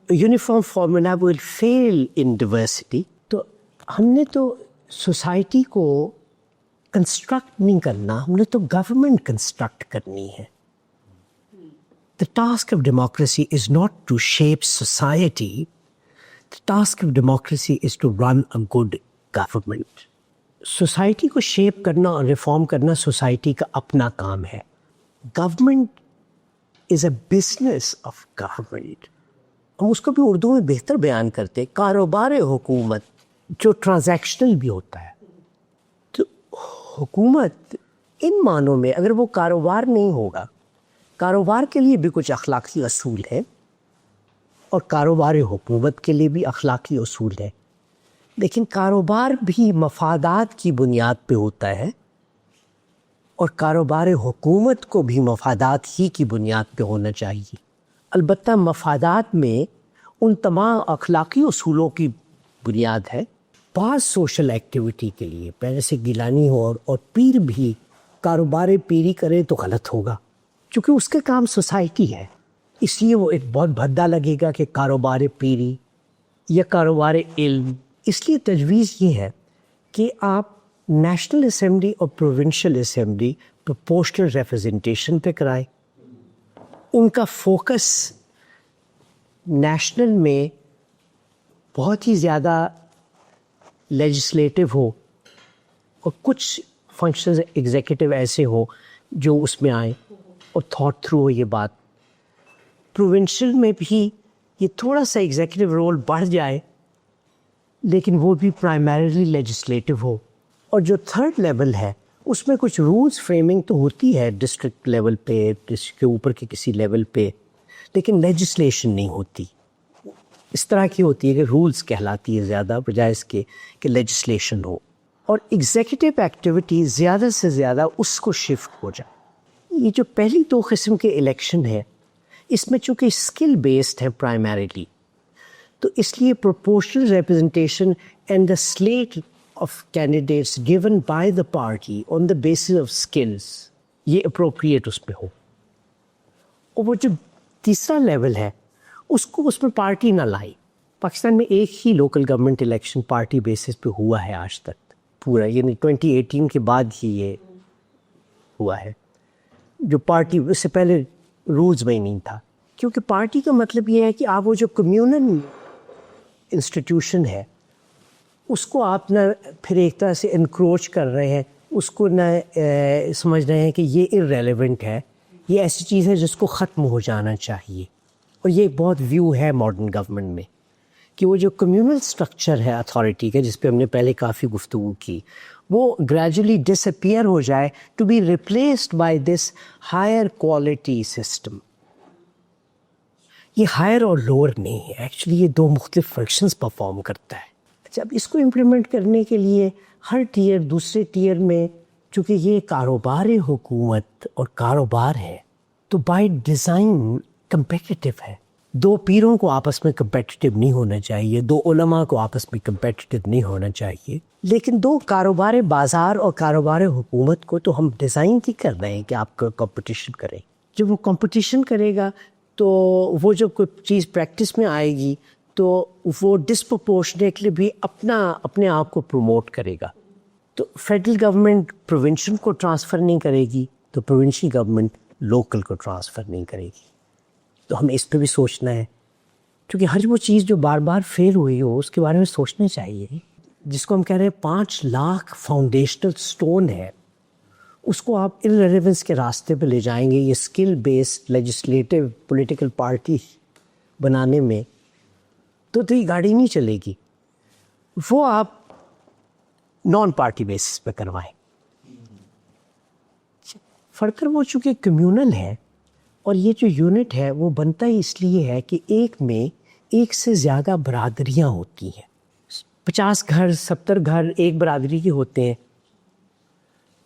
A uniform formula will fail in diversity. تو ہم نے تو society کو کنسٹرکٹ نہیں کرنا, ہم نے تو گورنمنٹ کنسٹرکٹ کرنی ہے. The task of democracy is not to shape society. The task of democracy is to run a good government. Society کو شیپ کرنا اور ریفارم کرنا سوسائٹی کا اپنا کام ہے. Government is a business of government. ہم اس کو بھی اردو میں بہتر بیان کرتے, کاروبار حکومت, جو ٹرانزیکشنل بھی ہوتا ہے. تو حکومت ان معنوں میں اگر وہ کاروبار نہیں ہوگا, کاروبار کے لیے بھی کچھ اخلاقی اصول ہے اور کاروبار حکومت کے لیے بھی اخلاقی اصول ہے, لیکن کاروبار بھی مفادات کی بنیاد پہ ہوتا ہے اور کاروبار حکومت کو بھی مفادات ہی کی بنیاد پہ ہونا چاہیے. البتہ مفادات میں ان تمام اخلاقی اصولوں کی بنیاد ہے. بعض سوشل ایکٹیویٹی کے لیے پہلے سے گیلانی ہو اور پیر بھی کاروبار پیری کرے تو غلط ہوگا, کیونکہ اس کا کام سوسائٹی ہے. اس لیے وہ ایک بہت بھدا لگے گا کہ کاروبار پیری یا کاروبار علم. اس لیے تجویز یہ ہے کہ آپ نیشنل اسمبلی اور پروونشل اسمبلی پروپورشنل ریپرزنٹیشن پہ کرائیں. ان کا فوکس نیشنل میں بہت ہی زیادہ لیجسلیٹو ہو اور کچھ فنکشنز ایگزیکٹو ایسے ہو جو اس میں آئیں اور تھاٹ تھرو ہو یہ بات. پروونشل میں بھی یہ تھوڑا سا ایگزیکٹو رول بڑھ جائے لیکن وہ بھی پرائمریلی لیجسلیٹو ہو. اور جو تھرڈ لیول ہے اس میں کچھ رولز فریمنگ تو ہوتی ہے ڈسٹرکٹ لیول پہ, ڈسٹرکٹ کے اوپر کے کسی لیول پہ, لیکن لیجسلیشن نہیں ہوتی. اس طرح کی ہوتی ہے کہ رولز کہلاتی ہے زیادہ بجائے اس کے کہ لیجسلیشن ہو. اور ایگزیکٹو ایکٹیویٹی زیادہ سے زیادہ اس کو شفٹ ہو جائے. یہ جو پہلی 2 قسم کے الیکشن ہے اس میں چونکہ اسکل بیسڈ ہے پرائمریلی، تو اس لیے proportional representation and the slate of candidates given by the party on the basis of skills, یہ اپروپریٹ اس میں ہو. اور وہ جو تیسرا لیول ہے اس میں پارٹی نہ لائی. پاکستان میں ایک ہی local government election party basis پہ ہوا ہے آج تک پورا، یعنی 2018 کے بعد ہی یہ ہوا ہے، جو پارٹی اس سے پہلے رولز میں ہی نہیں تھا. کیونکہ پارٹی کا مطلب یہ ہے کہ آپ وہ جو کمیونل انسٹیٹیوشن ہے اس کو آپ نہ پھر ایک طرح سے انکروچ کر رہے ہیں، اس کو نہ سمجھ رہے ہیں کہ یہ ارریلیونٹ ہے، یہ ایسی چیز ہے جس کو ختم ہو جانا چاہیے. اور یہ بہت ویو ہے ماڈرن گورنمنٹ میں کہ وہ جو کمیونل سٹرکچر ہے اتھارٹی کا، جس پہ ہم نے پہلے کافی گفتگو کی، وہ گریجولی ڈس اپیئر ہو جائے to be replaced by this higher quality system. یہ ہائر اور لوور نہیں ہے، ایکچولی یہ دو مختلف فنکشنز پرفارم کرتا ہے. جب اس کو امپلیمنٹ کرنے کے لیے ہر ٹیئر دوسرے ٹیئر میں، چونکہ یہ کاروبار حکومت اور کاروبار ہے تو بائی ڈیزائن کمپیٹیٹیو ہے. دو پیروں کو آپس میں کمپیٹیٹیو نہیں ہونا چاہیے، دو علماء کو آپس میں کمپیٹیٹیو نہیں ہونا چاہیے، لیکن دو کاروبار بازار اور کاروبار حکومت کو تو ہم ڈیزائن ہی کر رہے ہیں کہ آپ کا کمپٹیشن کریں. جب وہ کمپٹیشن کرے گا تو وہ جب کوئی چیز پریکٹس میں آئے گی تو وہ ڈسپرپورشنیٹلی بھی اپنے آپ کو پروموٹ کرے گا. تو فیڈرل گورنمنٹ پروونشل کو ٹرانسفر نہیں کرے گی تو پروونشل گورنمنٹ لوکل کو ٹرانسفر نہیں کرے گی. تو ہمیں اس پہ بھی سوچنا ہے، کیونکہ ہر وہ چیز جو بار بار فیل ہوئی ہو اس کے بارے میں سوچنا چاہیے. جس کو ہم کہہ رہے ہیں 5 لاکھ فاؤنڈیشنل سٹون ہے، اس کو آپ ارریلیونس کے راستے پہ لے جائیں گے یہ skill based legislative political party بنانے میں، تو یہ گاڑی نہیں چلے گی. وہ آپ نان پارٹی بیسس پہ کروائیں. فردر وہ چونکہ کمیونل ہے اور یہ جو یونٹ ہے وہ بنتا ہی اس لیے ہے کہ ایک میں ایک سے زیادہ برادریاں ہوتی ہیں. 50 گھر 70 گھر ایک برادری کے ہوتے ہیں،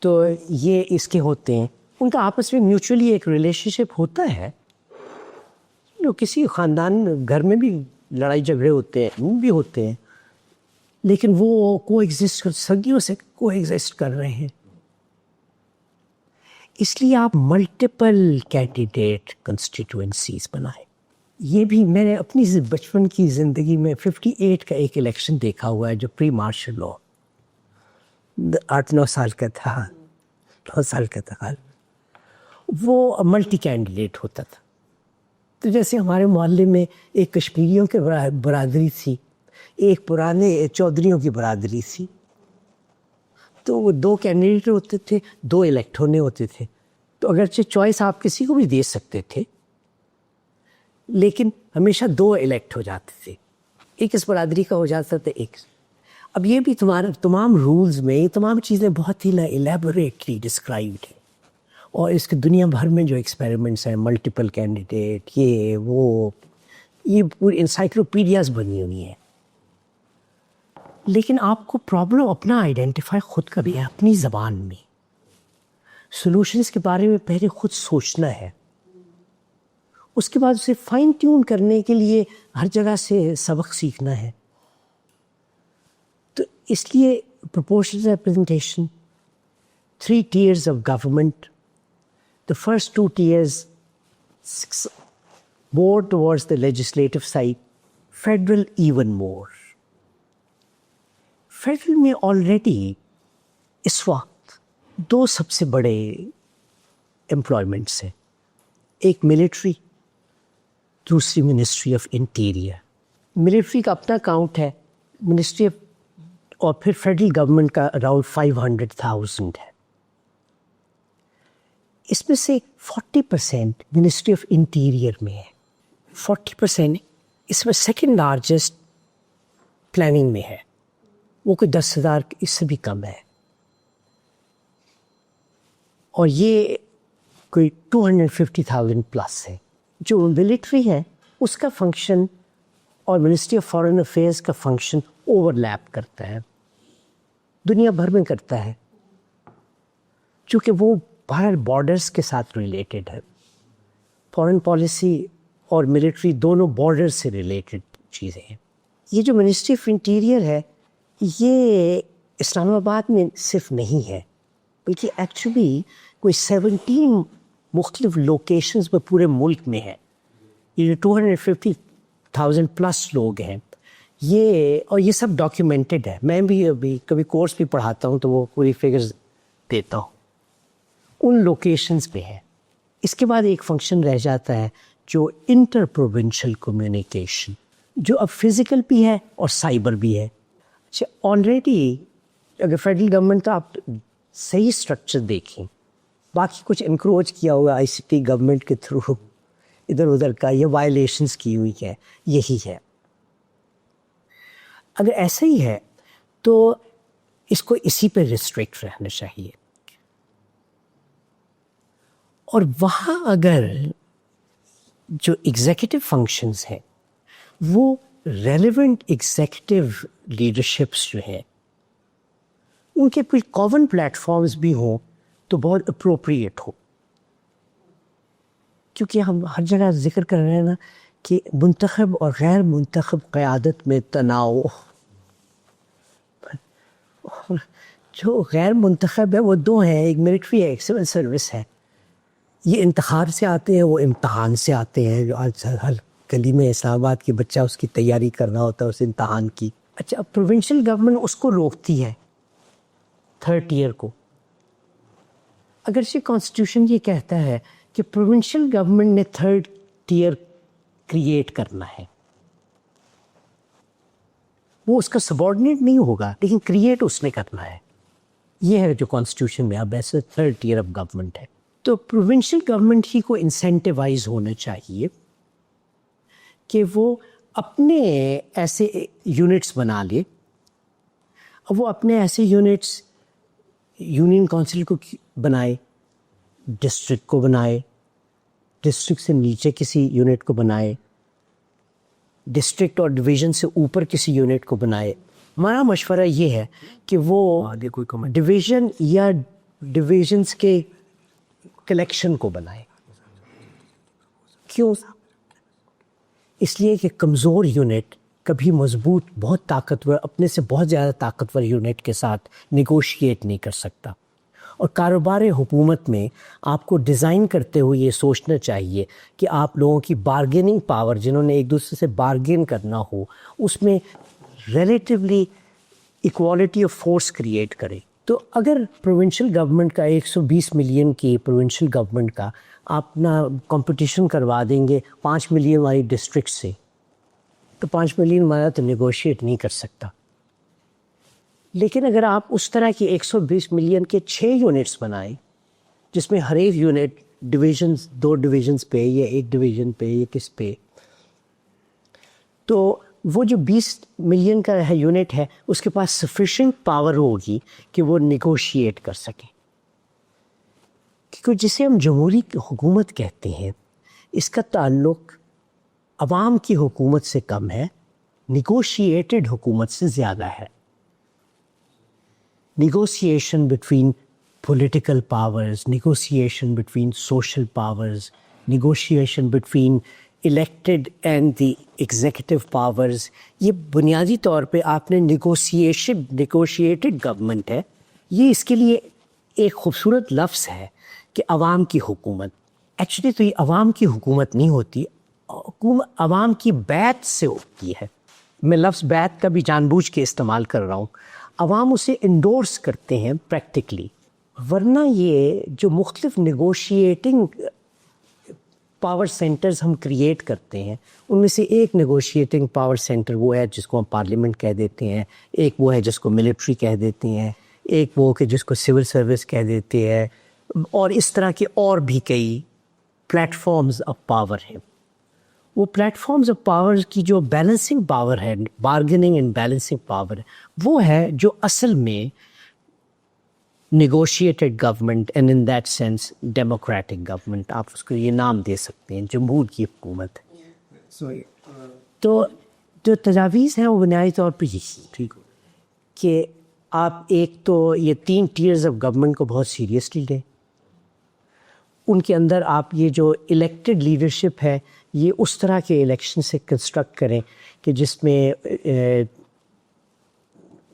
تو یہ اس کے ہوتے ہیں، ان کا آپس میں میوچولی ایک ریلیشن شپ ہوتا ہے. جو کسی خاندان گھر میں بھی لڑائی جھگڑے ہوتے ہیں بھی ہوتے ہیں، لیکن وہ کو ایگزسٹ صدیوں سے کو ایگزسٹ کر رہے ہیں. اس لیے آپ ملٹیپل کینڈیڈیٹ کنسٹیٹوئنسیز بنائیں. یہ بھی میں نے اپنی بچپن کی زندگی میں 58 کا ایک الیکشن دیکھا ہوا ہے جو پری مارشل لا 8-9 سال کا تھا، 9 سال کا تھا. وہ ملٹی کینڈیڈیٹ ہوتا تھا. تو جیسے ہمارے محلے میں ایک کشمیریوں کے برادری تھی، ایک پرانے چودھریوں کی برادری تھی، تو وہ 2 کینڈیڈیٹ ہوتے تھے، 2 الیکٹ ہونے ہوتے تھے. تو اگرچہ چوائس آپ کسی کو بھی دے سکتے تھے، لیکن ہمیشہ 2 الیکٹ ہو جاتے تھے، ایک اس برادری کا ہو جاتا تھا ایک. اب یہ بھی تمام رولز میں یہ تمام چیزیں بہت ہی الیبوریٹلی ڈسکرائبڈ ہیں، اور اس کے دنیا بھر میں جو ایکسپیریمنٹس ہیں ملٹیپل کینڈیڈیٹ یہ پوری انسائکلوپیڈیاز بنی ہوئی ہیں. لیکن آپ کو پرابلم اپنا آئیڈینٹیفائی خود کا بھی ہے اپنی زبان میں. سولوشنس کے بارے میں پہلے خود سوچنا ہے، اس کے بعد اسے فائن ٹیون کرنے کے لیے ہر جگہ سے سبق سیکھنا ہے. تو اس لیے proportional representation, 3 tiers of government. The first 2 tiers more towards the legislative side, federal even more. Federal میں آلریڈی اس وقت 2 سب سے بڑے امپلائمنٹس ہیں، ایک ملٹری، دوسری منسٹری آف انٹیریئر. ملٹری کا اپنا اکاؤنٹ ہے، منسٹری آف اور پھر فیڈرل گورنمنٹ کا اراؤنڈ 500,000 ہے. اس میں سے 40% منسٹری آف انٹیریئر میں ہے، 40% اس میں سیکنڈ لارجسٹ پلاننگ میں ہے، وہ کوئی 10,000 اس سے بھی کم ہے. اور یہ کوئی 250,000 پلس ہے. جو ملٹری ہے اس کا فنکشن اور منسٹری آف فارن افیئرس کا فنکشن اوور لیپ کرتا ہے، دنیا بھر میں کرتا ہے، چونکہ وہ باہر بارڈرس کے ساتھ ریلیٹڈ ہے. فارن پالیسی اور ملٹری دونوں بارڈر سے ریلیٹڈ چیزیں ہیں. یہ جو منسٹری آف انٹیریئر ہے یہ اسلام آباد میں صرف نہیں ہے بلکہ ایکچولی کوئی 17 مختلف لوکیشنز پر پورے ملک میں ہے. یہ 250,000 پلس لوگ ہیں یہ, اور یہ سب ڈاکیومنٹڈ ہے. میں بھی ابھی کبھی کورس بھی پڑھاتا ہوں تو وہ پوری فگرز دیتا ہوں. ان لوکیشنز پہ ہے. اس کے بعد ایک فنکشن رہ جاتا ہے جو انٹر پروونشل کمیونیکیشن, جو اب فزیکل بھی ہے اور سائبر بھی ہے. اچھا, آلریڈی اگر فیڈرل گورنمنٹ کا آپ صحیح اسٹرکچر دیکھیں, باقی کچھ انکروچ کیا ہوا آئی سی ٹی گورنمنٹ کے تھرو ادھر ادھر کا, یہ وائلیشنس کی ہوئی ہے, یہی ہے. اگر ایسا ہی ہے تو اس کو اسی پہ ریسٹرکٹ رہنا چاہیے. اور وہاں اگر جو ایگزیکٹو فنکشنز ہیں وہ ریلیونٹ ایگزیکٹو لیڈرشپس جو ہیں ان کے کچھ کامن پلیٹفارمز بھی ہوں تو بہت اپروپریٹ ہو. کیونکہ ہم ہر جگہ ذکر کر رہے ہیں نا کہ منتخب اور غیر منتخب قیادت میں تناؤ. جو غیر منتخب ہے وہ دو ہیں, ایک ملٹری ہے ایک سول سروس ہے. یہ انتخاب سے آتے ہیں, وہ امتحان سے آتے ہیں. جو آج ہر گلی میں اسلام آباد کے بچہ اس کی تیاری کر رہا ہوتا ہے اس امتحان کی. اچھا, پروونشل گورنمنٹ اس کو روکتی ہے تھرڈ ٹیئر کو. اگرچہ کانسٹیٹیوشن یہ کہتا ہے کہ پروونشل گورنمنٹ نے تھرڈ ٹیئر کریٹ کرنا ہے, وہ اس کا سبارڈینیٹ نہیں ہوگا لیکن کریٹ اس نے کرنا ہے. یہ ہے جو کانسٹیٹیوشن میں اب ایسے تھرڈ ٹیئر آف گورنمنٹ ہے. تو پروونشل گورنمنٹ ہی کو انسینٹیوائز ہونا چاہیے کہ وہ اپنے ایسے یونٹس بنا لے. اب وہ اپنے ایسے یونٹس یونین کونسل کو بنائے, ڈسٹرکٹ کو بنائے, ڈسٹرکٹ سے نیچے کسی یونٹ کو بنائے, ڈسٹرکٹ اور ڈویژن سے اوپر کسی یونٹ کو بنائے. ہمارا مشورہ یہ ہے کہ وہ ڈویژن یا ڈویژنس کے کلیکشن کو بنائے. کیوں؟ اس لیے کہ کمزور یونٹ کبھی مضبوط بہت طاقتور, اپنے سے بہت زیادہ طاقتور یونٹ کے ساتھ نیگوشیٹ نہیں کر سکتا. اور کاروبار حکومت میں آپ کو ڈیزائن کرتے ہوئے یہ سوچنا چاہیے کہ آپ لوگوں کی بارگیننگ پاور, جنہوں نے ایک دوسرے سے بارگین کرنا ہو, اس میں relatively equality of force create کرے. تو اگر پروونشل گورنمنٹ کا 120 ملین کی پروونشل گورنمنٹ کا آپ اپنا کمپٹیشن کروا دیں گے 5 ملین والی ڈسٹرکٹ سے, تو 5 ملین والا تو نیگوشیٹ نہیں کر سکتا. لیکن اگر آپ اس طرح کی 120 ملین کے 6 یونٹس بنائیں جس میں ہر ایک یونٹ ڈویژنز, 2 ڈویژنز پہ یا 1 ڈویژن پہ یا کس پہ, تو وہ جو 20 ملین کا یونٹ ہے اس کے پاس سفیشینٹ پاور ہوگی کہ وہ نیگوشیٹ کر سکے. کیونکہ جسے ہم جمہوری حکومت کہتے ہیں اس کا تعلق عوام کی حکومت سے کم ہے, نیگوشیٹڈ حکومت سے زیادہ ہے. Negotiation between political powers, negotiation between social powers, negotiation between elected and the executive powers. یہ بنیادی طور پہ آپ نے نیگوشیٹڈ گورنمنٹ ہے, یہ اس کے لیے ایک خوبصورت لفظ ہے کہ عوام کی حکومت. ایکچولی تو یہ عوام کی حکومت نہیں ہوتی, عوام کی بیعت سے ہوتی ہے. میں لفظ بیعت کا بھی جان بوجھ کے استعمال کر رہا ہوں. عوام اسے انڈورس کرتے ہیں پریکٹیکلی, ورنہ یہ جو مختلف نیگوشیٹنگ پاور سینٹرز ہم کریٹ کرتے ہیں ان میں سے ایک نیگوشیٹنگ پاور سینٹر وہ ہے جس کو ہم پارلیمنٹ کہہ دیتے ہیں, ایک وہ ہے جس کو ملٹری کہہ دیتے ہیں, ایک وہ کہ جس کو سول سروس کہہ دیتے ہیں, اور اس طرح کے اور بھی کئی پلیٹ فارمز آف پاور ہیں. وہ پلیٹ فارمز آف پاور کی جو بیلنسنگ پاور ہے, بارگیننگ اینڈ بیلنسنگ پاور ہے, وہ ہے جو اصل میں negotiated government and in that sense democratic government, آپ اس کو یہ نام دے سکتے ہیں, جمہور کی حکومت. تو جو تجاویز ہیں وہ بنیادی طور پہ یہی کہ آپ ایک تو یہ 3 ٹیئرز آف گورنمنٹ کو بہت سیریسلی لیں, ان کے اندر آپ یہ جو الیکٹڈ لیڈرشپ ہے یہ اس طرح کے الیکشن سے کنسٹرکٹ کریں کہ جس میں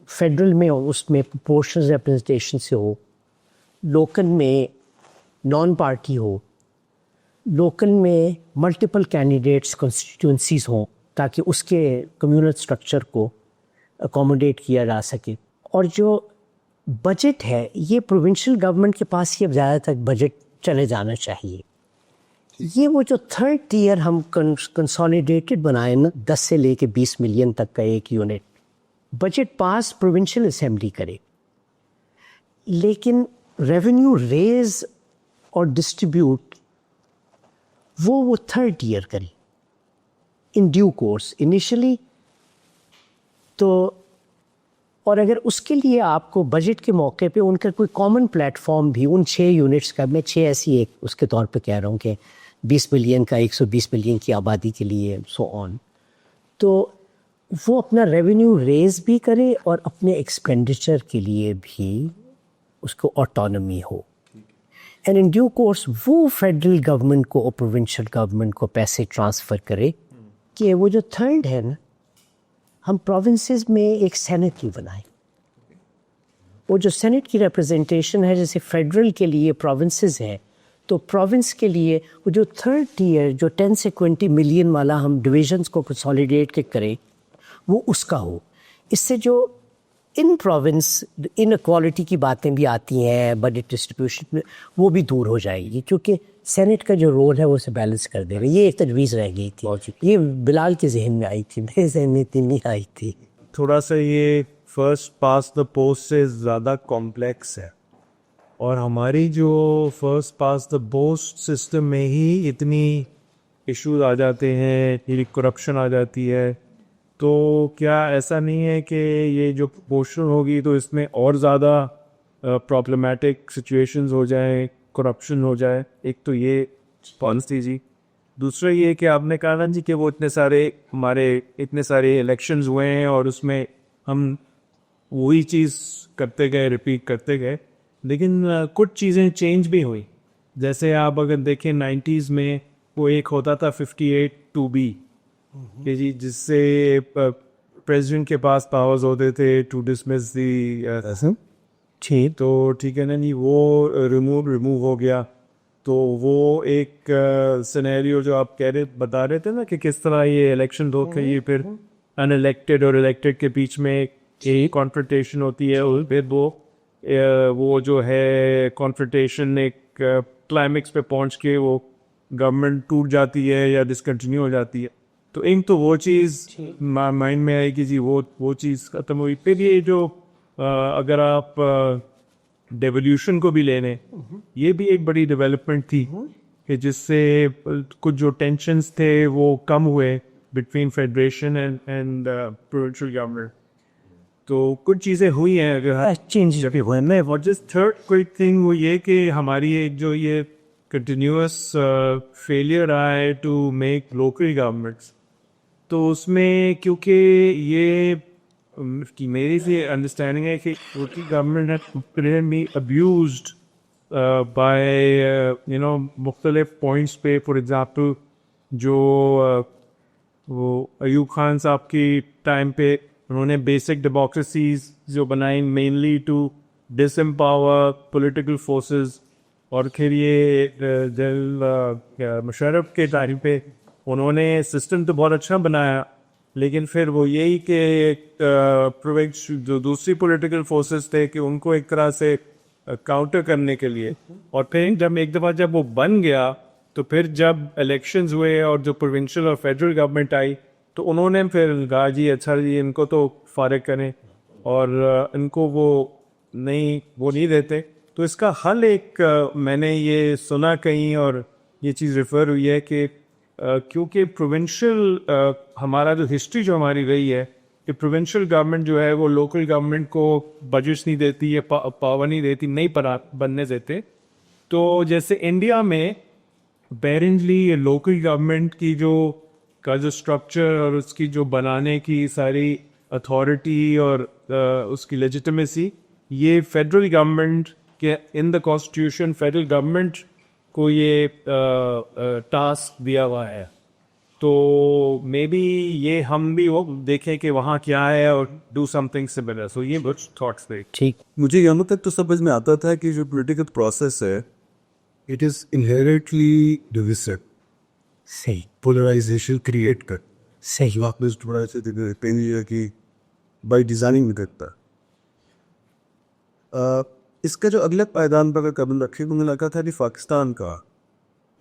فیڈرل میں اس میں پروپورشنل ریپرزنٹیشن سے ہو, لوکل میں نان پارٹی ہو, لوکل میں ملٹیپل کینڈیڈیٹس کنسٹیٹوئنسیز ہوں تاکہ اس کے کمیونل اسٹرکچر کو اکوموڈیٹ کیا جا سکے. اور جو بجٹ ہے یہ پروونشل گورنمنٹ کے پاس ہی اب زیادہ تک بجٹ چلے جانا چاہیے. یہ وہ جو تھرڈ ٹیئر ہم کنسالیڈیٹڈ بنائیں نا 10 سے لے کے 20 ملین تک کا ایک یونٹ بجٹ پاس پروونشل اسمبلی کرے, لیکن ریونیو ریز اور ڈسٹریبیوٹ وہ تھرڈ ٹیئر کرے ان ڈیو کورس انیشلی. تو اور اگر اس کے لیے آپ کو بجٹ کے موقع پہ ان کا کوئی کامن پلیٹ فارم بھی ان 6 یونٹس کا, میں 6 ایسی ایک اس کے طور پہ کہہ رہا ہوں کہ 20 ملین کا 120 ملین کی آبادی کے لیے سو آن, تو وہ اپنا ریونیو ریز بھی کرے اور اپنے ایکسپینڈیچر کے لیے بھی اس کو آٹونمی ہو. اینڈ ان ڈیو کورس وہ فیڈرل گورنمنٹ کو اور پروونشل گورنمنٹ کو پیسے ٹرانسفر کرے کہ وہ جو تھرڈ ہے نا ہم پروونسز میں ایک سینٹ کی بنائیں. وہ جو سینٹ کی ریپرزنٹیشن ہے جیسے فیڈرل کے لیے پروونسز ہیں تو پروونس کے لیے وہ جو تھرڈ ٹیئر جو 10 سے 20 ملین والا ہم ڈویژنس کو کنسالیڈیٹ کے کریں وہ اس کا ہو. اس سے جو ان پروونس ان ایکوالٹی کی باتیں بھی آتی ہیں بجٹ ڈسٹریبیوشن میں وہ بھی دور ہو جائے گی, کیونکہ سینٹ کا جو رول ہے وہ اسے بیلنس کر دے گا. یہ ایک تجویز رہ گئی تھی, یہ بلال کے ذہن میں آئی تھی, میرے ذہن میں اتنی نہیں آئی تھی. تھوڑا سا یہ فرسٹ پاس دا پوسٹ سے زیادہ کمپلیکس ہے, اور ہماری جو first pass the post system میں ہی اتنی ایشوز آ جاتے ہیں, اتنی کرپشن آ جاتی ہے. تو کیا ایسا نہیں ہے کہ یہ جو پروپورشن ہوگی تو اس میں اور زیادہ پرابلمیٹک سچویشنز ہو جائیں, کرپشن ہو جائے؟ ایک تو یہ پالیسی جی. دوسرا یہ کہ آپ نے کہا نا جی کہ وہ اتنے سارے الیکشنز ہوئے ہیں اور اس میں ہم وہی چیز کرتے گئے, ریپیٹ کرتے گئے, لیکن کچھ چیزیں چینج بھی ہوئی. جیسے آپ اگر دیکھیں 90s میں وہ ایک ہوتا تھا 58(2)B کہ جی جس سے پریزیڈنٹ کے پاس پاورز ہوتے تھے ٹو ڈسمس دی تو ٹھیک ہے نا جی, وہ ریموو ہو گیا. تو وہ ایک سینیریو جو آپ بتا رہے تھے نا کہ کس طرح یہ الیکشن ہو کے یہ پھر ان الیکٹڈ اور الیکٹڈ کے بیچ میں ایک کانفرنٹیشن ہوتی ہے, اور پھر وہ جو ہے کانفرنٹیشن ایک کلائمیکس پہ پہنچ کے وہ گورنمنٹ ٹوٹ جاتی ہے یا ڈسکنٹینیو ہو جاتی ہے. تو ایک تو وہ چیز مائنڈ میں آئے کہ جی وہ چیز ختم ہوئی. پھر یہ جو اگر آپ ڈیولیوشن کو بھی لے لیں, یہ بھی ایک بڑی ڈیولپمنٹ تھی کہ جس سے کچھ جو ٹینشنز تھے وہ کم ہوئے between federation and provincial government. تو کچھ چیزیں ہوئی ہیں اگر چینج بھی ہوئے. میں what is third quick thing وہ یہ کہ ہماری ایک جو یہ کنٹینیوس فیلئر رہا ہے ٹو میک لوکل گورنمنٹس, تو اس میں کیونکہ یہ میری سے انڈرسٹینڈنگ ہے کہ local government be abused by مختلف پوائنٹس پہ. فار ایگزامپل جو وہ ایوب خان صاحب کی ٹائم پہ انہوں نے بیسک ڈیموکریسیز جو بنائیں mainly to disempower political forces, اور پھر یہ جنرل مشرف کے ٹائم پہ انہوں نے سسٹم تو بہت اچھا بنایا, لیکن پھر وہ یہی کہ جو دوسری پولیٹیکل فورسز تھے کہ ان کو ایک طرح سے کاؤنٹر کرنے کے لیے, اور پھر جب ایک دفعہ جب وہ بن گیا تو پھر جب الیکشنز ہوئے اور جو پروونشل اور فیڈرل گورنمنٹ آئی تو انہوں نے پھر کہا جی اچھا جی ان کو تو فارغ کریں اور ان کو وہ نہیں دیتے. تو اس کا حل ایک میں نے یہ سنا کہیں اور یہ چیز ریفر ہوئی ہے کہ کیونکہ پروونشل ہمارا جو ہسٹری جو ہماری رہی ہے کہ پروونشل گورنمنٹ جو ہے وہ لوکل گورنمنٹ کو بجٹس نہیں دیتی ہے, پاور نہیں دیتی, نہیں بننے دیتے. تو جیسے انڈیا میں پیرنٹلی لوکل گورنمنٹ کی کا جو اسٹرکچر اور اس کی جو بنانے کی ساری اتھارٹی اور اس کی لیجیٹمیسی یہ فیڈرل گورنمنٹ کہ ان دا کانسٹیٹیوشن فیڈرل گورنمنٹ کو یہ ٹاسک دیا ہوا ہے. تو مے بی یہ ہم بھی وہ دیکھیں کہ وہاں کیا ہے اور ڈو سم تھنگ سملر. سو یہ کچھ تھاٹس تھے. ٹھیک. مجھے یہاں تک تو سمجھ میں آتا تھا کہ جو پولیٹیکل پروسیس ہے اٹ از انہیریٹلی ڈویسڈ. صحیح پولرائزیشن کریٹ کر صحیح. آپ نے بڑا اچھے طریقے کہ بائی ڈیزائننگ میں کرتا ہے. اس کا جو اگلا پائیدان پر اگر قدم رکھے تو مجھے لگا تھا کہ پاکستان کا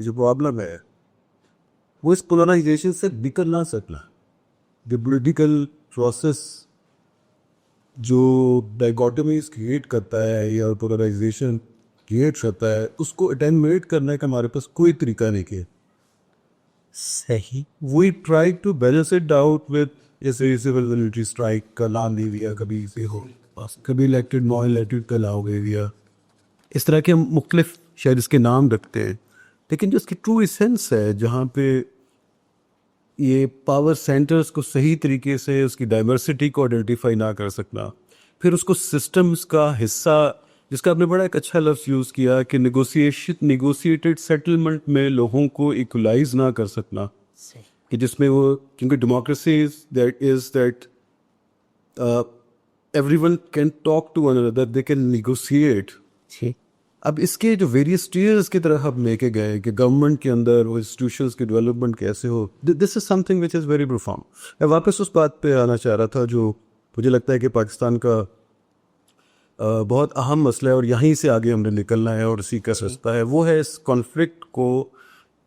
جو پرابلم ہے وہ اس پولرائزیشن سے نکل نہ سکنا. جو پولیٹیکل پروسیس جو ڈائیکاٹمیز کریٹ کرتا ہے یا پولرائزیشن کریٹ کرتا ہے اس کو اٹینویٹ کرنے کا ہمارے پاس کوئی طریقہ نہیں کیا. صحیح. We try to balance it out with جیسے سول ملٹری اسٹرائک کا لا نہیں دیا, کبھی سے ہو کبھی الیکٹڈ نان الیکٹڈ کا لا ہو گیا. اس طرح کے ہم مختلف شاید اس کے نام رکھتے ہیں, لیکن جو اس کی ٹرو ایسنس ہے جہاں پہ یہ پاور سینٹرز کو صحیح طریقے سے اس کی ڈائیورسٹی کو آئیڈینٹیفائی نہ کر سکنا, پھر اس کو سسٹمز کا حصہ جس کا آپ نے بڑا ایک اچھا لفظ یوز کیا کہ نیگوسیٹڈ سیٹلمنٹ میں لوگوں کو ایکولائز نہ کر سکنا, کہ جس میں وہ کیونکہ democracy that everyone can talk to one other, they can negotiate. اب اس کے جو ویریس ٹیئرز کی طرح ہم لے کے گئے کہ گورنمنٹ کے اندر وہ انسٹیٹیوشنز کی ڈیولپمنٹ کیسے ہو, this is something which is very profound. میں واپس اس بات پہ آنا چاہ رہا تھا جو مجھے لگتا ہے کہ پاکستان کا بہت اہم مسئلہ ہے اور یہیں سے آگے ہم نے نکلنا ہے اور اسی کا رستہ ہے. وہ ہے اس کانفلکٹ کو,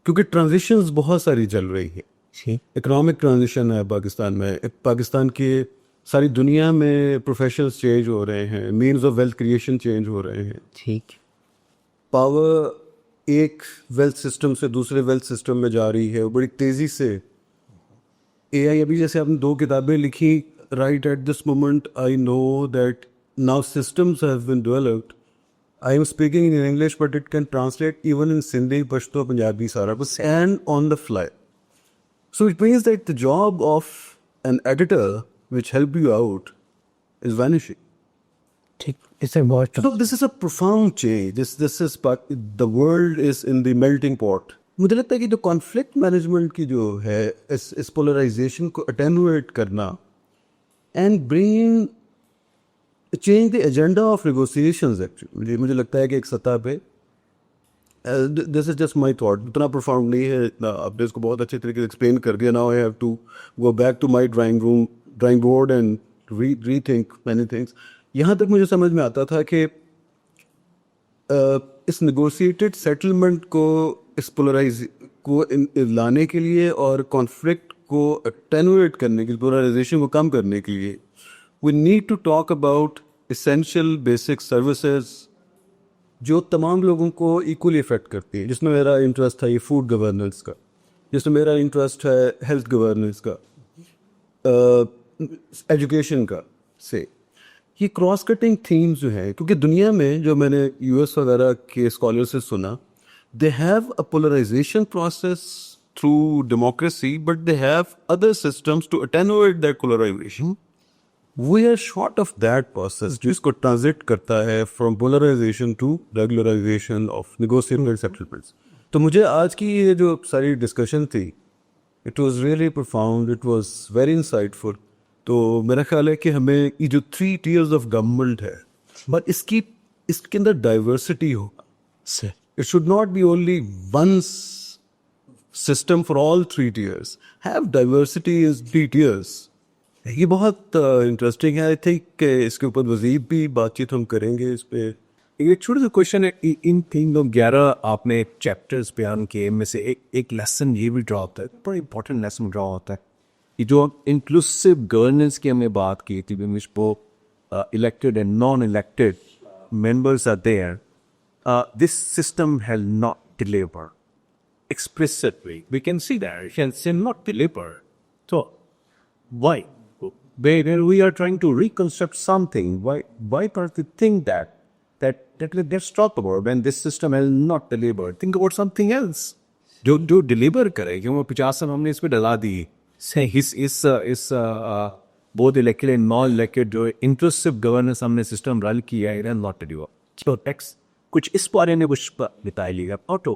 کیونکہ ٹرانزیشنز بہت ساری چل رہی ہیں. اکنامک ٹرانزیشن ہے پاکستان میں, پاکستان کے ساری دنیا میں پروفیشنز چینج ہو رہے ہیں, means of wealth creation change ہو رہے ہیں. ٹھیک. پاور ایک ویلتھ سسٹم سے دوسرے ویلتھ سسٹم میں جا رہی ہے بڑی تیزی سے. اے آئی ابھی جیسے آپ نے 2 کتابیں لکھی, right at this moment I know that now systems have been developed. I am speaking in English, but it can translate even in Sindhi, Pashto, Punjabi, Sara, and on the fly. So it means that the job of an editor, which help you out, is vanishing. It's a more. So this is a profound change. This is the world is in the melting pot. مجھے لگتا ہے کہ جو conflict management کی جو ہے اس polarization کو attenuate کرنا and bring change the agenda of negotiations. Actually مجھے لگتا ہے کہ ایک سطح پہ دس از جسٹ مائی تھاٹ, اتنا پروفاؤنڈ نہیں ہے, اتنا آپ نے اس کو بہت اچھے طریقے سے ایکسپلین کر دیا. Now I have to go back to my drawing board and rethink many things. یہاں تک مجھے سمجھ میں آتا تھا کہ اس نیگوسیٹڈ سیٹلمنٹ کو اس پولرائز کو لانے کے لیے اور کانفلکٹ کو اٹینویٹ کرنے کے لیے, پولرائزیشن کو کم کرنے کے لیے, we need to talk about essential basic services جو تمام لوگوں کو ایکولی افیکٹ کرتی ہیں. جس میں میرا انٹرسٹ ہے یہ فوڈ گورننس کا, جس میں میرا انٹرسٹ ہے ہیلتھ گورننس کا, ایجوکیشن کا. سے یہ کراس کٹنگ تھیمز جو ہیں, کیونکہ دنیا میں جو میں نے یو ایس وغیرہ کے اسکالر سے سنا, they have a polarization process through democracy, but they have other systems to attenuate that polarization. We are short of that process جو اس کو ٹرانزٹ کرتا ہے from polarisation to regularisation of negotiable settlements. تو مجھے آج کی یہ جو ساری ڈسکشن تھی it was really profound, it was very insightful. تو میرا خیال ہے کہ ہمیں یہ جو 3 tiers آف گورنمنٹ ہے بٹ اس کے اندر ڈائیورسٹی ہوگا. It should not be only one system for all 3 tiers. Have diversity as 3 tiers. یہ بہت انٹرسٹنگ ہے. آئی تھنک کہ اس کے اوپر مزید بھی بات چیت ہم کریں گے اس پہ. ایک چھوٹا سا کوشچن ہے, ان 11 آپ نے چیپٹرز بیان کیے, میں سے ایک لیسن یہ بھی ڈرا ہوتا ہے, بڑا امپورٹنٹ لیسن ڈرا ہوتا ہے. یہ جو انکلوسیو گورننس کی ہم نے بات کی تھی, which both elected and non-elected members are there, this system has not delivered explicitly. We can see that it can say not deliver. So why? When we are trying to reconstruct something, why don't we think that let's talk about when this system has not delivered? Think about something else. جو deliver کرے, کہ وہ 50 ہم نے اس پہ ڈلا دی. اس both elected and non-elected جو inclusive governance ہم نے سسٹم رن کیا ہے, ناٹ ڈلیور. تو ٹیکس کچھ اس بارے میں کچھ بتا لیجیے. Auto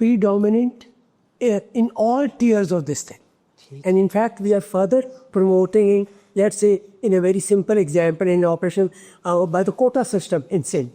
predominant in all tiers of this thing. And in fact, we are further promoting, let's say, in a very simple example, in operation by the quota system in Sindh.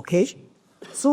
Okay? So,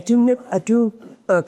attune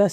10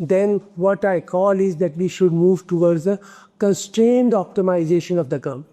then what I call is that we should move towards a constrained optimization of the government.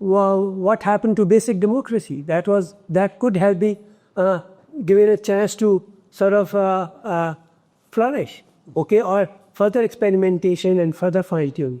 what happened to basic democracy? That could have been given a chance to sort of flourish, okay, or further experimentation and further fine tuning.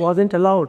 wasn't allowed.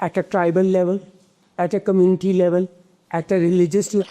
at a tribal level, at a community level, at a religious level,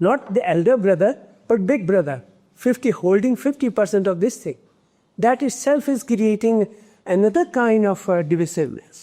not the elder brother, but big brother, 50% of this thing. That itself is creating another kind of divisiveness.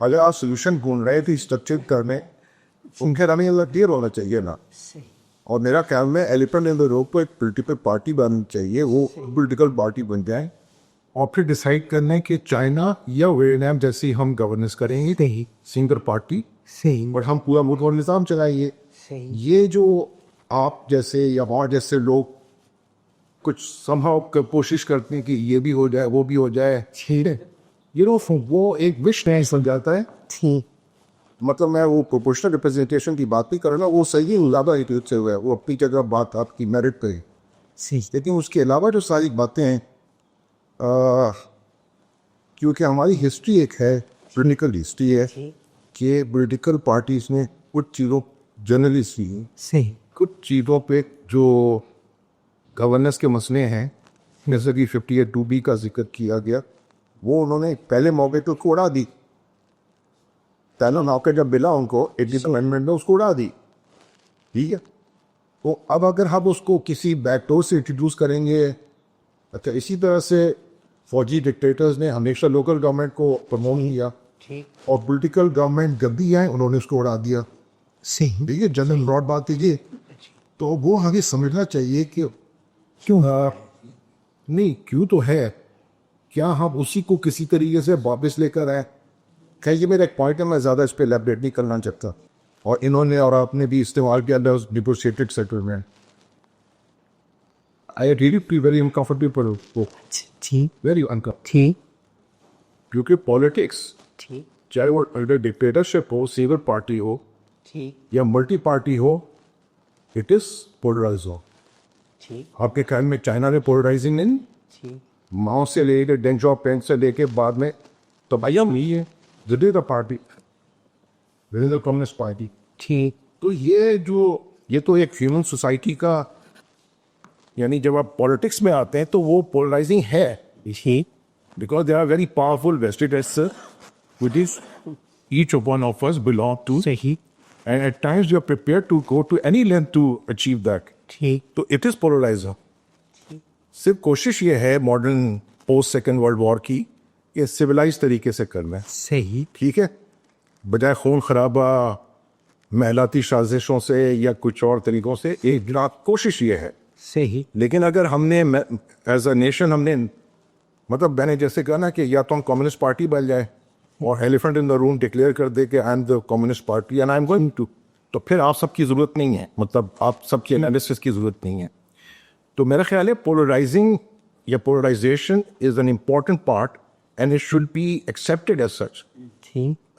اگر آپ solution ڈھونڈ رہے تھے structure کرنے ان کے running clear ہونا چاہیے نا. اور میرا خیال میں ایلیفنٹ ان دا روم کو ایک پولیٹیکل پارٹی بننی چاہیے, وہ پولیٹیکل پارٹی بن جائے اور پھر ڈیسائیڈ کرنا ہے کہ چائنا یا ویتنام جیسی ہم گورننس کریں گے سنگر پارٹی اور ہم پورا ملک اور نظام چلائیں گے. یہ جو آپ جیسے یا وہاں جیسے لوگ کچھ سمہاؤ کوشش کرتے ہیں کہ یہ بھی ہو جائے وہ بھی ہو جائے, وہ ایک وش نہیں بن جاتا ہے. مطلب میں وہ پروپورشنل ریپرزنٹیشن کی بات نہیں کر رہا, وہ صحیح زیادہ ایٹیوڈ سے ہوا ہے, وہ اپنی جگہ بات آپ کی میرٹ پہ ہے, لیکن اس کے علاوہ جو ساری باتیں ہیں کیونکہ ہماری ہسٹری ایک ہے, پولیٹیکل ہسٹری ہے کہ پولیٹیکل پارٹیز نے کچھ چیزوں جرنلسٹ لی, کچھ چیزوں پہ جو گورننس کے مسئلے ہیں جیسے کہ 58(2)B کا ذکر کیا گیا, وہ انہوں نے پہلے موقع پہ کو اڑا دی. پہلا موقع جب ملا ان کو 80th امینڈمنٹ میں اس کو اڑا دی, ٹھیک ہے. تو اب اگر ہم اس کو کسی بیک ڈور سے انٹروڈیوس کریں گے, اچھا اسی طرح سے فوجی ڈکٹیٹرز نے ہمیشہ لوکل گورنمنٹ کو پروموٹ کیا اور پولیٹیکل گورنمنٹ جب بھی آئے انہوں نے اس کو اڑا دیا. ٹھیک ہے, جنرل براڈ بات کیجیے. تو وہ ہمیں سمجھنا چاہیے کہ کیوں نہیں, کیوں تو ہے, کیا ہم اسی کو کسی طریقے سے واپس لے کر آئیں. خیر یہ میرا ایک پوائنٹ ہے, میں زیادہ اس پہ ایلیبریٹ نہیں کرنا چاہتا. اور انہوں نے اور آپ نے بھی استعمال کیا negotiated settlement. I really feel very uncomfortable, very uncomfortable, کیونکہ پالیٹکس چاہے وہ ڈکٹیٹرشپ ہو, سیور پارٹی ہو یا ملٹی پارٹی ہو, اٹ از پولرائز ہو. آپ کے خیال میں چائنا نے پولرائزنگ نہیں, ماؤ سے لے کے ڈینگ جاؤ پینگ سے لے کے بعد میں تو بھائی ہم نہیں ہے دا پارٹی کمیونسٹ پارٹی. تو یہ تو ایک ہیومن سوسائٹی کا, یعنی جب آپ پالیٹکس میں آتے ہیں تو وہ پولرائزنگ ہے, because they are very powerful vested interest which is each of one of us belong to, and at times you are prepared to go to any length to achieve that. تو it is polarizer. صرف کوشش یہ ہے modern post second world war کی کہ civilise طریقے سے کرنا ہے, ٹھیک ہے, بجائے خون خرابہ محلاتی سازشوں سے یا کچھ اور طریقوں سے. ایک کوشش یہ ہے, لیکن اگر ہم نے ایز اے نیشن ہم نے مطلب میں نے جیسے کہا نا کہ یا تو ہم کمیونسٹ پارٹی بن جائے اور ایلیفنٹ ان دا روم ڈکلیئر کر دے کہ I am the communist party and I am going to, تو پھر آپ سب کی ضرورت نہیں ہے, مطلب آپ سب کی انالیسس کی ضرورت نہیں ہے. تو میرا خیال ہے پولرائزنگ یا polarisation is an important part and it should be accepted as such.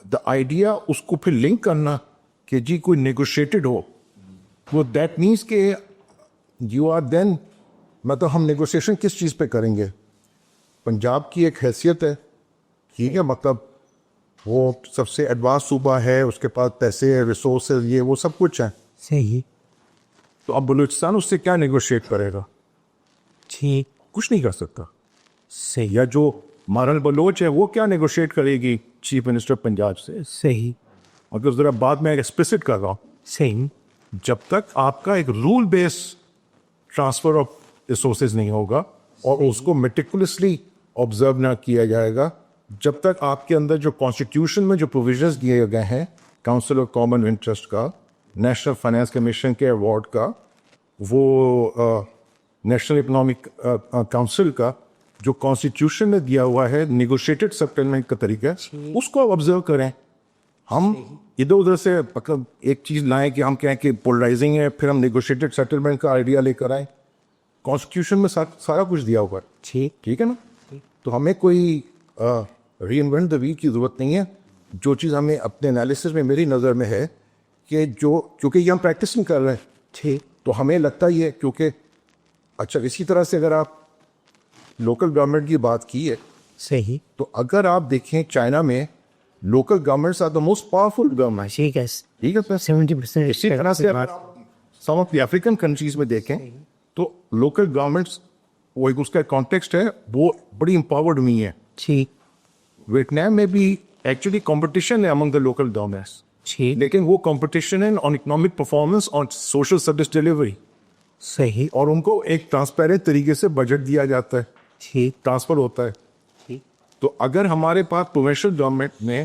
The idea اس کو پھر لنک کرنا کہ جی کوئی نیگوشیٹڈ ہو, وہ دیٹ مینس کہ یو آر دین, مطلب ہم نیگوشیشن کس چیز پہ کریں گے. پنجاب کی ایک حیثیت ہے, ٹھیک ہے, مطلب وہ سب سے ایڈوانس صوبہ ہے, اس کے پاس پیسے ریسورسز یہ وہ سب کچھ ہے, تو اب بلوچستان اس سے کیا نیگوشیٹ کرے گا, کچھ نہیں کر سکتا. یا جو مارل بلوچ ہے وہ کیا نیگوشیٹ کرے گی چیف منسٹر پنجاب سے. اگر ذرا بعد میں ایکسپلسٹ کر رہا ہوں, جب تک آپ کا ایک rule base transfer of resources نہیں ہوگا اور اس کو میٹیکولسلی آبزرو نہ کیا جائے گا, جب تک آپ کے اندر جو کانسٹیٹیوشن میں جو پروویژنس دیے گئے ہیں کاؤنسل آف کامن انٹرسٹ کا, نیشنل فائنانس کمیشن کے ایوارڈ کا, وہ نیشنل اکنامک کاؤنسل کا جو کانسٹیٹیوشن میں دیا ہوا ہے نیگوشیٹڈ سیٹلمنٹ کا طریقہ, اس کو آپ آبزرو کریں. ہم ادھر ادھر سے مطلب ایک چیز لائیں کہ ہم کہیں کہ پولرائزنگ ہے پھر ہم نیگوشیٹڈ سیٹلمنٹ کا آئیڈیا لے کر آئیں. کانسٹیٹیوشن میں سارا کچھ دیا ہوا ہے, ٹھیک ہے نا. تو ہمیں کوئی ری انوینٹ دا ویل کی ضرورت نہیں ہے. جو چیز ہمیں اپنے انالیسس میں میری نظر میں ہے کہ کیونکہ یہ ہم پریکٹس نہیں کر رہے ہیں, تو ہمیں لگتا ہی ہے کیونکہ اچھا اسی طرح سے اگر آپ لوکل گورنمنٹ کی بات کی ہے, تو اگر آپ دیکھیں چائنا میں local governments are the most powerful government, ٹھیک ہے, 70%. اسی طرح سے some of the African countries میں دیکھیں تو لوکل گورنمنٹس وہ ایک اس کا کانٹیکسٹ ہے, وہ بڑی امپاورڈ ہوئی ہیں. ویتنام میں بھی ایکچولی کمپٹیشن ہے امنگ دا لوکل گورنمنٹس, لیکن وہ کمپٹیشن ہے on economic performance, on social service delivery, اور ان کو ایک ٹرانسپیرنٹ طریقے سے بجٹ دیا جاتا ہے, ٹرانسفر ہوتا ہے. تو اگر ہمارے پاس پروونشل گورنمنٹ میں